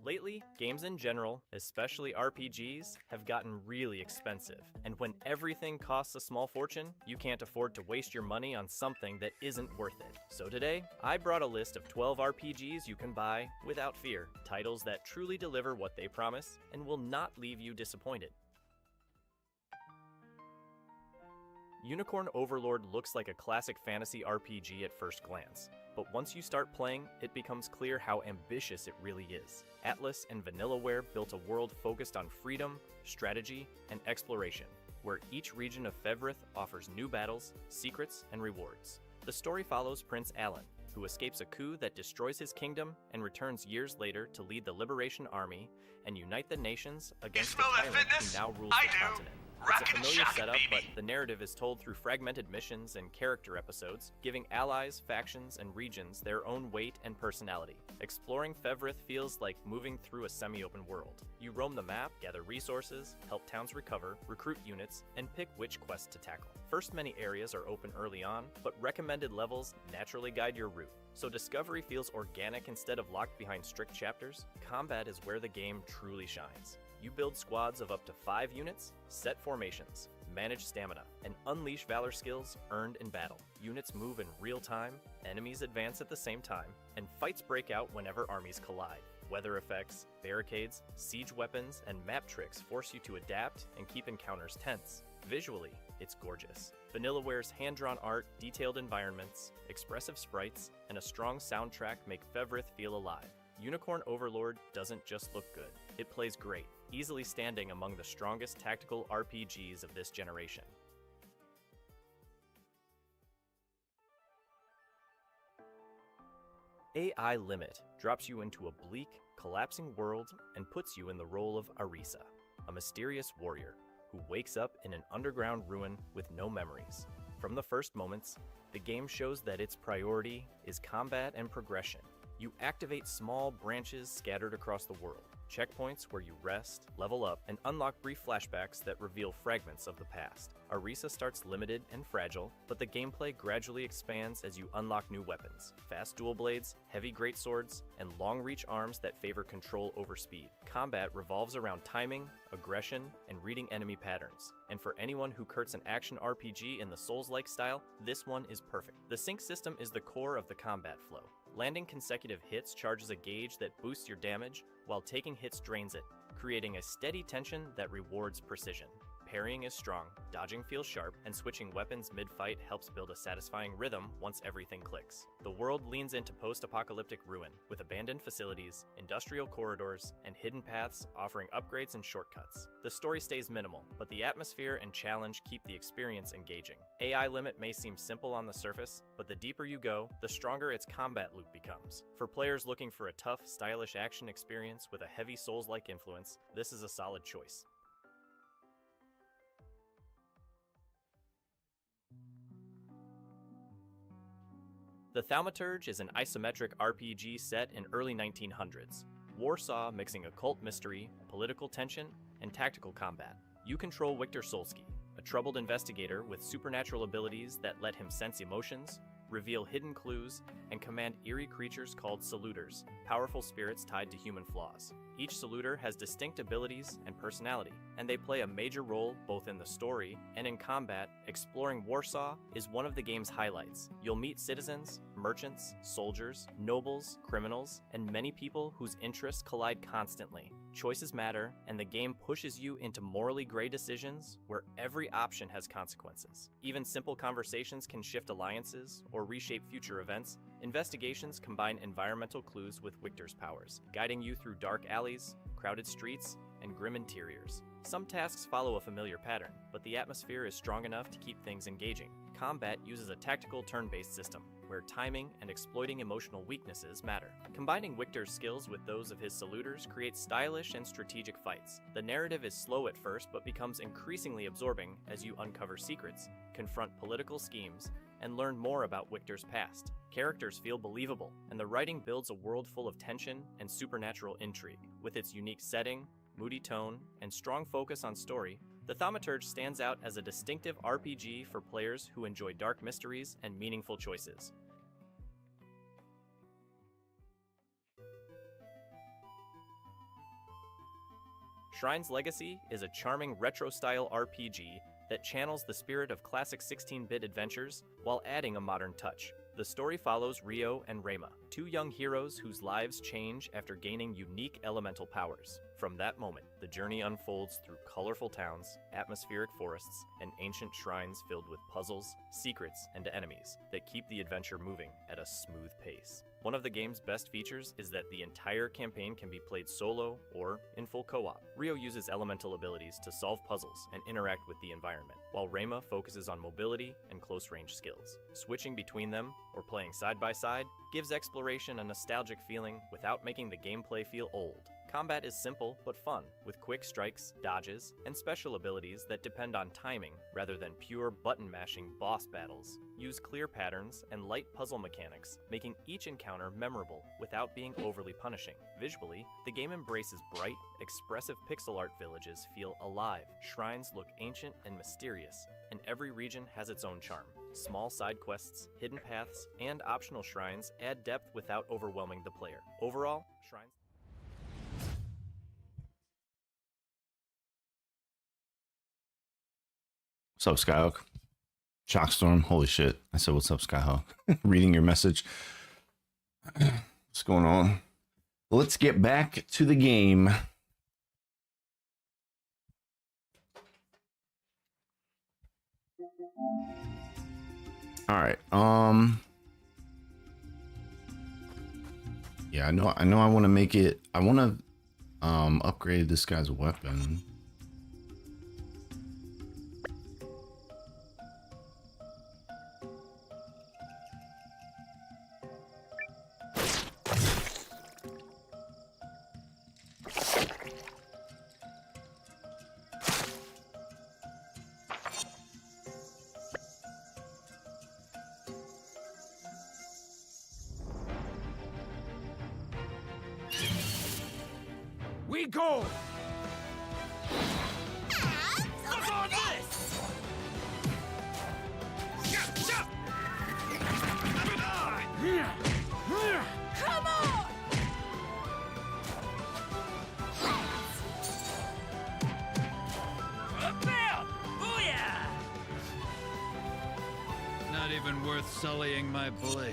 Speaker 19: Lately, games in general, especially RPGs, have gotten really expensive. And when everything costs a small fortune, you can't afford to waste your money on something that isn't worth it. So today, I brought a list of 12 RPGs you can buy without fear. Titles that truly deliver what they promise and will not leave you disappointed. Unicorn Overlord looks like a classic fantasy RPG at first glance. But once you start playing, it becomes clear how ambitious it really is. Atlas and Vanillaware built a world focused on freedom, strategy, and exploration, where each region of Fevrith offers new battles, secrets, and rewards. The story follows Prince Alan, who escapes a coup that destroys his kingdom and returns years later to lead the Liberation Army and unite the nations against the tyrant who now rules the continent. It's a familiar setup, but the narrative is told through fragmented missions and character episodes, giving allies, factions, and regions their own weight and personality. Exploring Fevrith feels like moving through a semi-open world. You roam the map, gather resources, help towns recover, recruit units, and pick which quests to tackle. First, many areas are open early on, but recommended levels naturally guide your route. So discovery feels organic instead of locked behind strict chapters. Combat is where the game truly shines. You build squads of up to 5 units, set formations, manage stamina, and unleash valor skills earned in battle. Units move in real time, enemies advance at the same time, and fights break out whenever armies collide. Weather effects, barricades, siege weapons, and map tricks force you to adapt and keep encounters tense. Visually, it's gorgeous. Vanillaware's hand-drawn art, detailed environments, expressive sprites, and a strong soundtrack make Fevrith feel alive. Unicorn Overlord doesn't just look good, it plays great, easily standing among the strongest tactical RPGs of this generation. AI Limit drops you into a bleak, collapsing world and puts you in the role of Arisa, a mysterious warrior who wakes up in an underground ruin with no memories. From the first moments, the game shows that its priority is combat and progression. You activate small branches scattered across the world, checkpoints where you rest, level up, and unlock brief flashbacks that reveal fragments of the past. Arisa starts limited and fragile, but the gameplay gradually expands as you unlock new weapons, fast dual blades, heavy greatswords, and long-reach arms that favor control over speed. Combat revolves around timing, aggression, and reading enemy patterns. And for anyone who courts an action RPG in the Souls-like style, this one is perfect. The sync system is the core of the combat flow. Landing consecutive hits charges a gauge that boosts your damage, while taking hits drains it, creating a steady tension that rewards precision. Parrying is strong, dodging feels sharp, and switching weapons mid-fight helps build a satisfying rhythm once everything clicks. The world leans into post-apocalyptic ruin, with abandoned facilities, industrial corridors, and hidden paths offering upgrades and shortcuts. The story stays minimal, but the atmosphere and challenge keep the experience engaging. AI Limit may seem simple on the surface, but the deeper you go, the stronger its combat loop becomes. For players looking for a tough, stylish action experience with a heavy Souls-like influence, this is a solid choice. The Thaumaturge is an isometric RPG set in early 1900s. Warsaw mixing occult mystery, political tension, and tactical combat. You control Victor Solsky, a troubled investigator with supernatural abilities that let him sense emotions, reveal hidden clues, and command eerie creatures called Saluters, powerful spirits tied to human flaws. Each Saluter has distinct abilities and personality, and they play a major role both in the story and in combat. Exploring Warsaw is one of the game's highlights. You'll meet citizens, merchants, soldiers, nobles, criminals, and many people whose interests collide constantly. Choices matter, and the game pushes you into morally gray decisions where every option has consequences. Even simple conversations can shift alliances or reshape future events. Investigations combine environmental clues with Victor's powers, guiding you through dark alleys, crowded streets, and grim interiors. Some tasks follow a familiar pattern, but the atmosphere is strong enough to keep things engaging. Combat uses a tactical turn-based system, where timing and exploiting emotional weaknesses matter. Combining Victor's skills with those of his Saluters creates stylish and strategic fights. The narrative is slow at first, but becomes increasingly absorbing as you uncover secrets, confront political schemes, and learn more about Victor's past. Characters feel believable, and the writing builds a world full of tension and supernatural intrigue. With its unique setting, moody tone, and strong focus on story, the Thaumaturge stands out as a distinctive RPG for players who enjoy dark mysteries and meaningful choices. Shrine's Legacy is a charming retro-style RPG that channels the spirit of classic 16-bit adventures while adding a modern touch. The story follows Rio and Rema, two young heroes whose lives change after gaining unique elemental powers. From that moment, the journey unfolds through colorful towns, atmospheric forests, and ancient shrines filled with puzzles, secrets, and enemies that keep the adventure moving at a smooth pace. One of the game's best features is that the entire campaign can be played solo or in full co-op. Rio uses elemental abilities to solve puzzles and interact with the environment, while Rayma focuses on mobility and close-range skills. Switching between them, or playing side by side, gives exploration a nostalgic feeling without making the gameplay feel old. Combat is simple but fun, with quick strikes, dodges, and special abilities that depend on timing rather than pure button-mashing boss battles. Use clear patterns and light puzzle mechanics, making each encounter memorable without being overly punishing. Visually, the game embraces bright, expressive pixel art villages feel alive, shrines look ancient and mysterious, and every region has its own charm. Small side quests, hidden paths, and optional shrines add depth without overwhelming the player. Overall, shrines...
Speaker 1: What's up, Skyhook? Shockstorm, holy shit. I said, what's up, Skyhawk? Reading your message. What's going on? Let's get back to the game. All right. Yeah, I know I want to make it. I want to upgrade this guy's weapon.
Speaker 13: We go!
Speaker 4: Look on this!
Speaker 3: Come on!
Speaker 4: Bam! Booyah! Not even worth sullying my blade.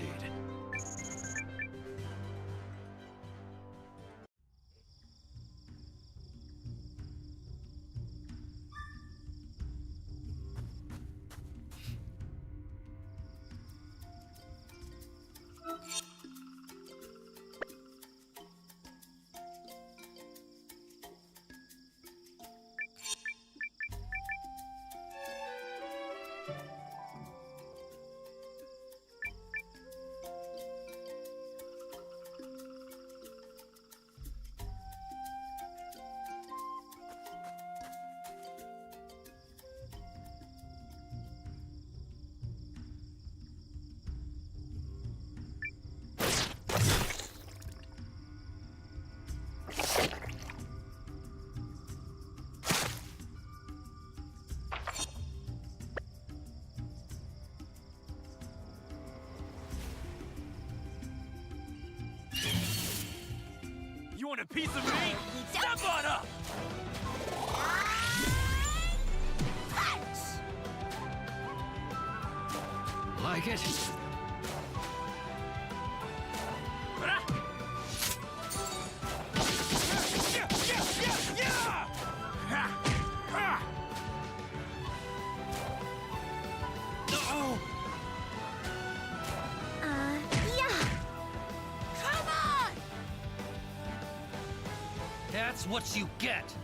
Speaker 4: You want a piece of me? Step on up! Like it? That's what you get.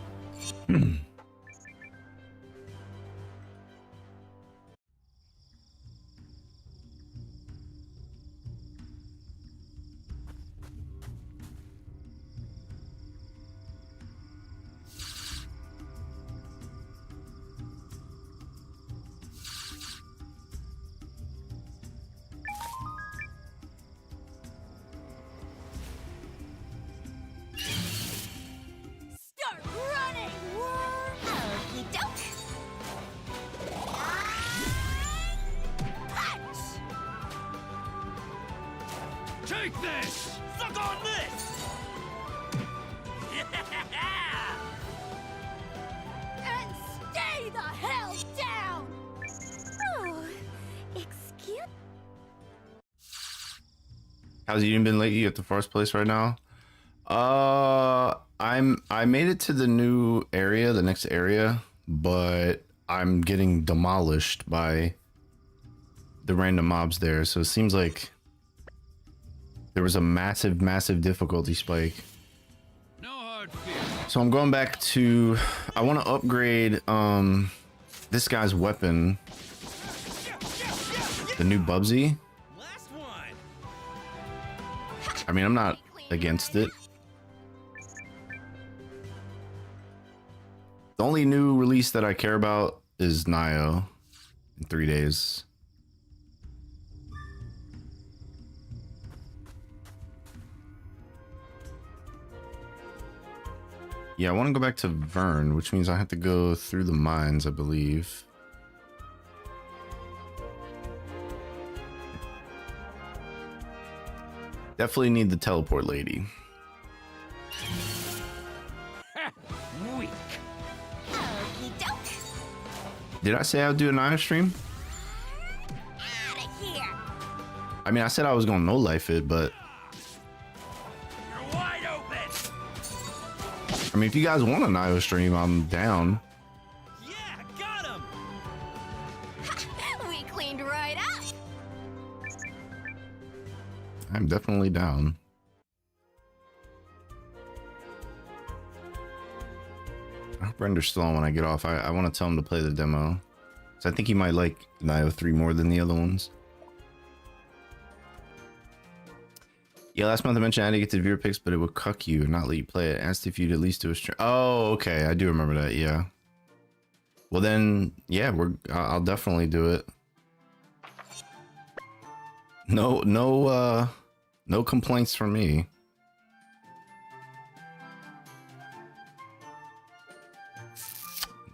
Speaker 4: Take this! Suck on this!
Speaker 3: And stay the hell down! Oh, excuse...
Speaker 1: How's Eiyuden been lately? You at the first place right now? I made it to the new area, the next area, but I'm getting demolished by the random mobs there. So it seems like there was a massive difficulty spike. So I'm going back to, I want to upgrade this guy's weapon, the new Bubsy. I mean, I'm not against it. The only new release that I care about is Nio in 3 days. Yeah, I want to go back to Vern, which means I have to go through the mines, I believe. Definitely need the teleport lady.
Speaker 16: Weak.
Speaker 1: Did I say I would do a Nio stream? I mean, I said I was going to no life it, but
Speaker 16: You're wide open.
Speaker 1: I mean, if you guys want a Nio stream, I'm down.
Speaker 16: Yeah, got him.
Speaker 3: We cleaned right up.
Speaker 1: I'm definitely down. I hope Render's still on when I get off. I want to tell him to play the demo. So I think he might like Nio 3 more than the other ones. Yeah, last month I mentioned I had to get to the viewer picks, but it would cuck you and not let you play it. Asked if you'd at least do a stream. Oh, okay. I do remember that. Yeah. Well then, yeah, I'll definitely do it. No complaints from me.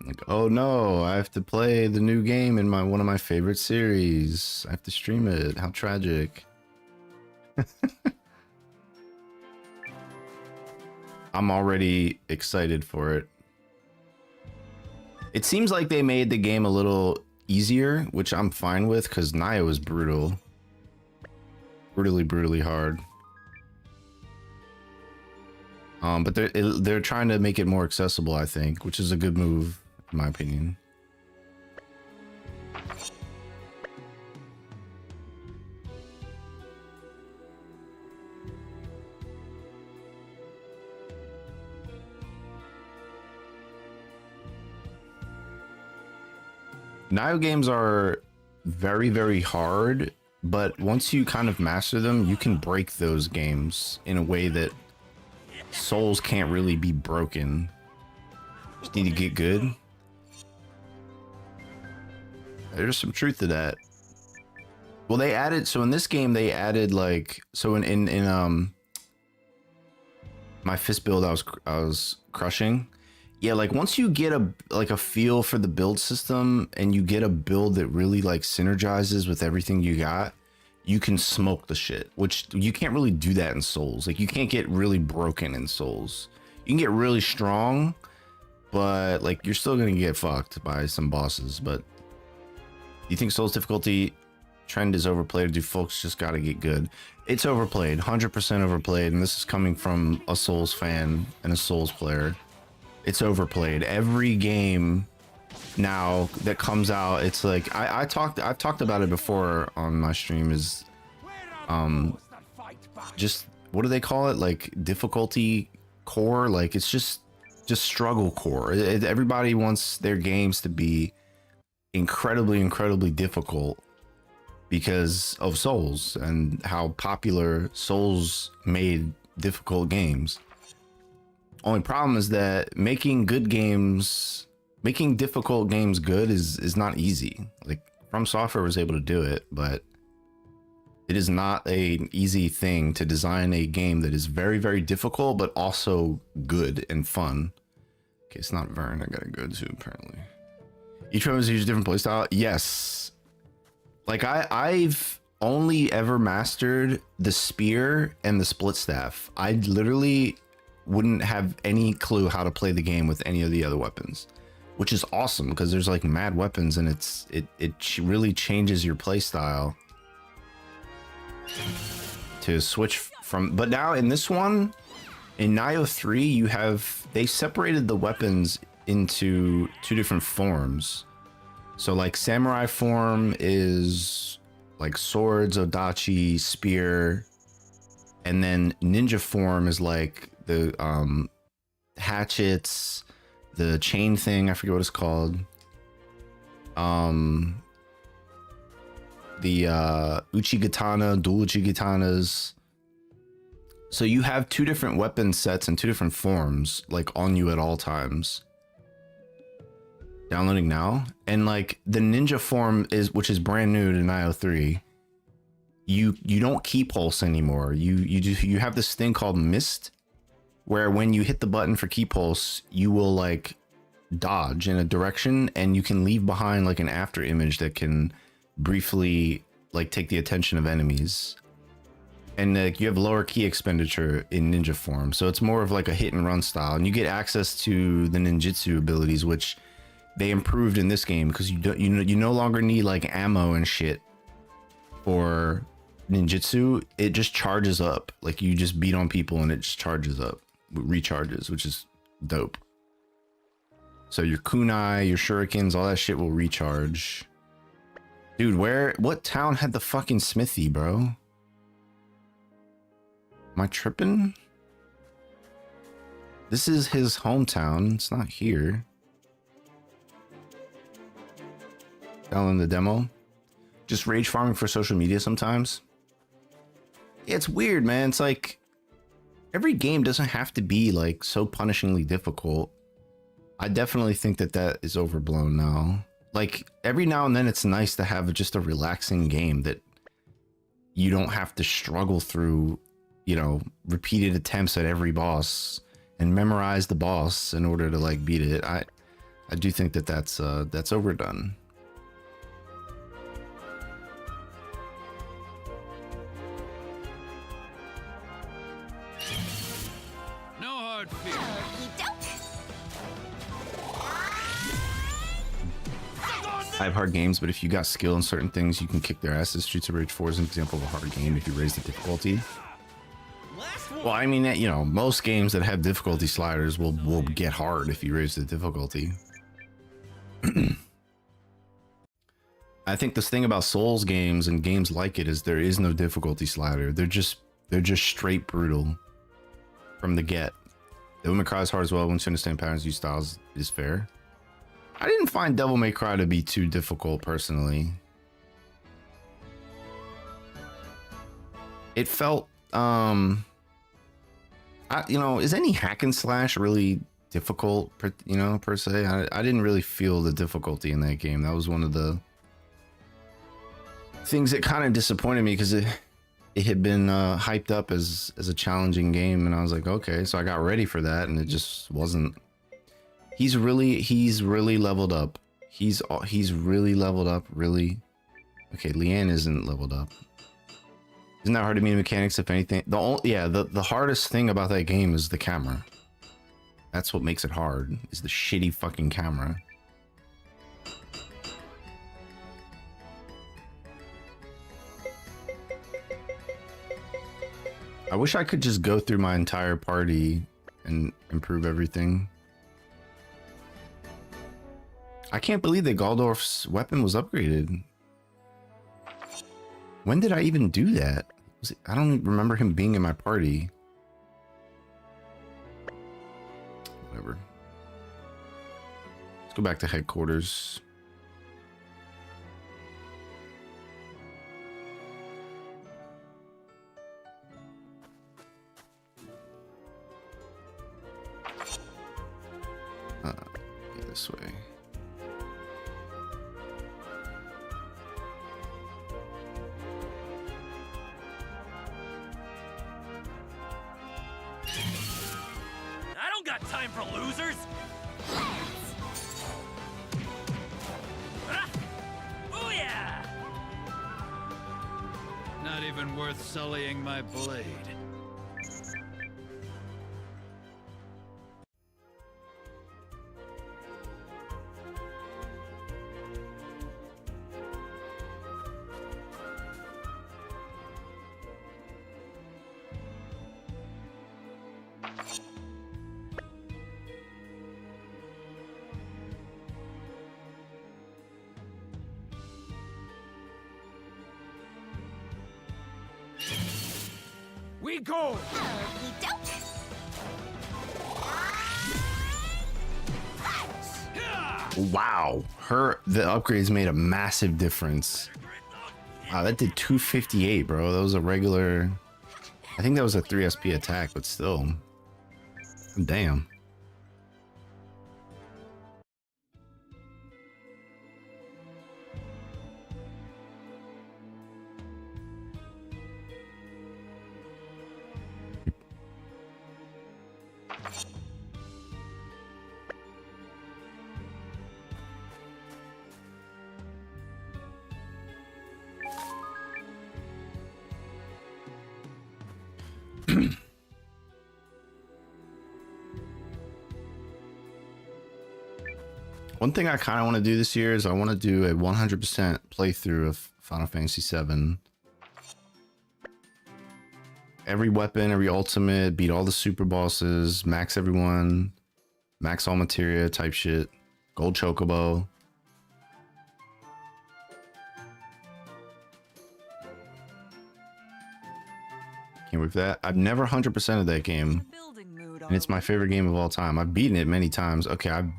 Speaker 1: Like, oh no, I have to play the new game in one of my favorite series. I have to stream it. How tragic. I'm already excited for it. It seems like they made the game a little easier, which I'm fine with, because Nio is brutal. Brutally hard. But they're trying to make it more accessible, I think, which is a good move, in my opinion. Nio games are very hard, but once you kind of master them, you can break those games in a way that Souls can't really be broken. Just need to get good. There's some truth to that. Well, they added, so in this game they added like, so in my fist build I was crushing. Yeah, like once you get a feel for the build system and you get a build that really like synergizes with everything you got, you can smoke the shit, which you can't really do that in Souls. Like you can't get really broken in Souls. You can get really strong, but like you're still gonna get fucked by some bosses. But do you think Souls difficulty trend is overplayed, or do folks just gotta get good? It's overplayed, 100% overplayed, and this is coming from a Souls fan and a Souls player. It's overplayed. Every game now that comes out, it's like I've talked about it before on my stream, is just, what do they call it, like difficulty core? Like it's just struggle core. Everybody wants their games to be incredibly difficult because of Souls and how popular Souls made difficult games. Only problem is that making difficult games good is not easy. Like From Software was able to do it, but it is not an easy thing to design a game that is very difficult but also good and fun. Okay, it's not Vern. I gotta go to apparently. Each one has a different playstyle. Yes, like I've only ever mastered the spear and the split staff. I literally wouldn't have any clue how to play the game with any of the other weapons, which is awesome because there's like mad weapons and it really changes your play style to switch from. But now in this In Nioh 3, you have they separated the weapons into 2 different forms. So like samurai form is like swords, odachi, spear, and then ninja form is like the hatchets, the chain thing, I forget what it's called. The uchigatana, dual uchigatanas. So you have 2 different weapon sets and 2 different forms like on you at all times. Downloading now. And like the ninja form is, which is brand new to Nioh 3. You don't key pulse anymore. You have this thing called mist, where when you hit the button for key pulse, you will like dodge in a direction, and you can leave behind like an after image that can briefly like take the attention of enemies. And you have lower key expenditure in ninja form, so it's more of like a hit and run style, and you get access to the ninjutsu abilities, which they improved in this game, because you no longer need like ammo and shit for ninjutsu. It just charges up, like you just beat on people and it just charges up, recharges, which is dope. So your kunai, your shurikens, all that shit will recharge. Dude, what town had the fucking smithy, bro? Am I tripping? This is his hometown. It's not here. Downloading the demo. Just rage farming for social media sometimes. Yeah, it's weird, man. It's like every game doesn't have to be like so punishingly difficult. I definitely think that is overblown now. Like every now and then it's nice to have just a relaxing game that you don't have to struggle through, you know, repeated attempts at every boss and memorize the boss in order to like beat it. I do think that's overdone.
Speaker 4: No hard feelings.
Speaker 1: I have hard games, but if you got skill in certain things, you can kick their asses. Streets of Rage 4 is an example of a hard game if you raise the difficulty. Well, I mean, you know, most games that have difficulty sliders will get hard if you raise the difficulty. I think this thing about Souls games and games like it is there is no difficulty slider. They're just straight brutal from the get. Devil May Cry is hard as well. Once you understand patterns, use styles is fair. I didn't find Devil May Cry to be too difficult personally. It felt you know, is any hack and slash really difficult, you know, per se? I didn't really feel the difficulty in that game. That was one of the things that kind of disappointed me, because it had been hyped up as a challenging game, and I was like, okay, so I got ready for that, and it just wasn't. He's really leveled up. He's really leveled up, really. Okay, Leanne isn't leveled up. Isn't that hard to meet mechanics, if anything? The hardest thing about that game is the camera. That's what makes it hard, is the shitty fucking camera. I wish I could just go through my entire party and improve everything. I can't believe that Galdorf's weapon was upgraded. When did I even do that? I don't remember him being in my party. Whatever. Let's go back to headquarters. This way.
Speaker 16: I don't got time for losers. Booyah!
Speaker 4: Not even worth sullying my blade.
Speaker 13: We go!
Speaker 1: Wow, the upgrades made a massive difference. Wow, that did 258, bro. That was a regular. I think that was a 3 SP attack, but still. Damn. One thing I kind of want to do this year is I want to do a 100% playthrough of Final Fantasy VII. Every weapon, every ultimate, beat all the super bosses, max everyone, max all materia type shit, gold chocobo. Can't wait for that. I've never 100%ed that game, and it's my favorite game of all time. I've beaten it many times. Okay, I'm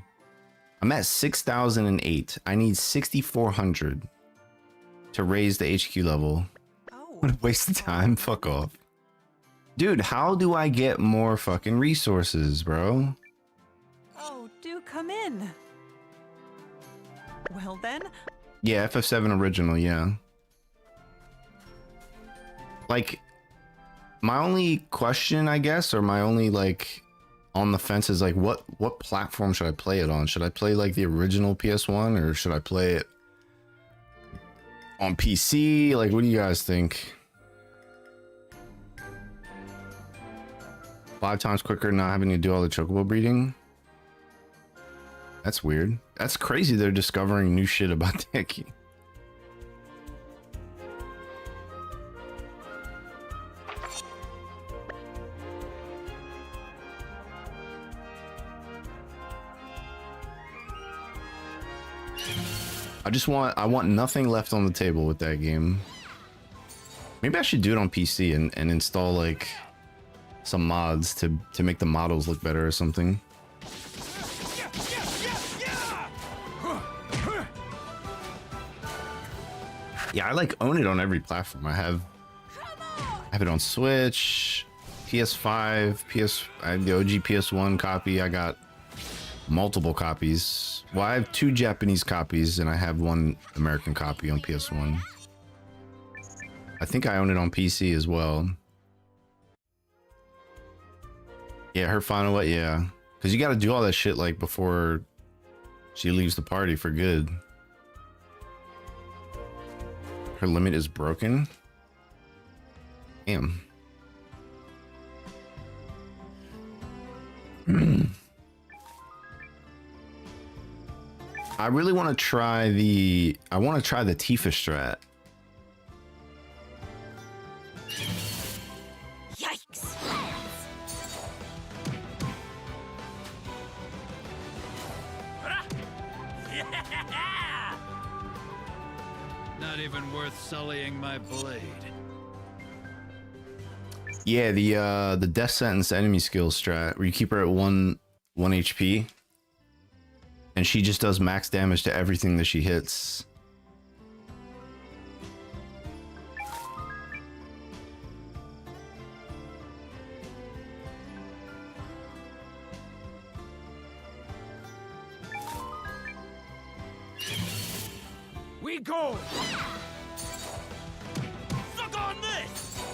Speaker 1: at 6,008. I need 6,400 to raise the HQ level. What a waste of time. Fuck off. Dude, how do I get more fucking resources, bro?
Speaker 6: Oh, do come in. Well then.
Speaker 1: Yeah, FF7 original, yeah. Like, my only question, I guess, or my only, like, on the fence is, like, what platform should I play it on? Should I play, like, the original PS1, or should I play it on PC? Like, what do you guys think? 5 times quicker, not having to do all the chocobo breeding? That's weird. That's crazy they're discovering new shit about that game. I want nothing left on the table with that game. Maybe I should do it on PC and install like some mods to make the models look better or something. Yeah, I like own it on every platform. I have it on Switch, PS5, I have the OG PS1 copy. I got multiple copies. Well, I have 2 Japanese copies and I have 1 American copy on PS1. I think I own it on PC as well. Yeah, her final what? Yeah, because you got to do all that shit like before she leaves the party for good. Her limit is broken. Damn. I really want to try the Tifa strat.
Speaker 3: Yikes!
Speaker 4: Not even worth sullying my blade.
Speaker 1: Yeah, the death sentence enemy skill strat where you keep her at 1 HP. And she just does max damage to everything that she hits.
Speaker 13: We go!
Speaker 16: Suck on this!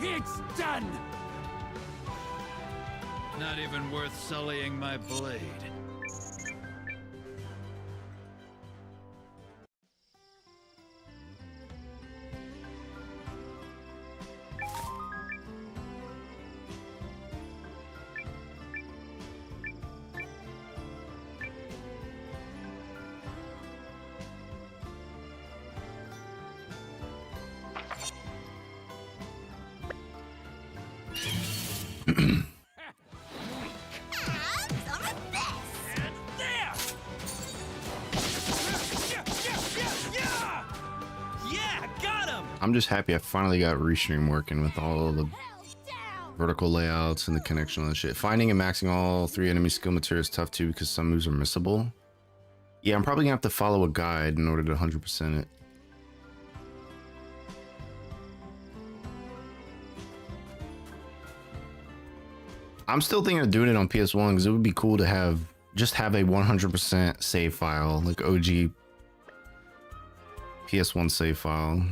Speaker 13: It's done!
Speaker 4: Not even worth sullying my blade.
Speaker 1: I'm just happy I finally got Restream working with all of the vertical layouts and the connection on the shit. Finding and maxing all 3 enemy skill materials is tough too because some moves are missable. Yeah, I'm probably gonna have to follow a guide in order to 100% it. I'm still thinking of doing it on PS1 because it would be cool to have just have a 100% save file, like OG PS1 save file.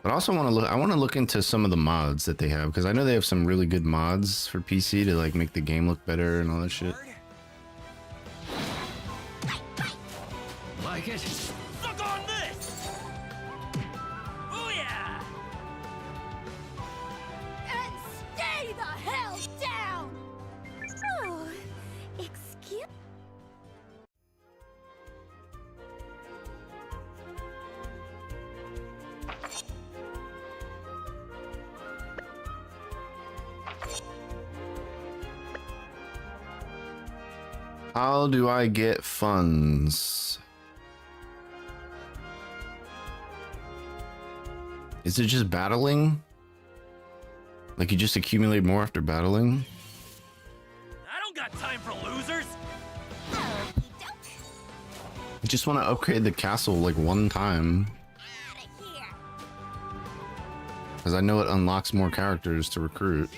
Speaker 1: But I also want to look. I want to look into some of the mods that they have because I know they have some really good mods for PC to like make the game look better and all that shit.
Speaker 4: Like it?
Speaker 16: Suck on this! Booyah!
Speaker 3: And stay the hell down! Oh, excuse...
Speaker 1: How do I get funds? Is it just battling? Like you just accumulate more after battling?
Speaker 16: I don't got time for losers!
Speaker 1: I just want to upgrade the castle like one time. Because I know it unlocks more characters to recruit.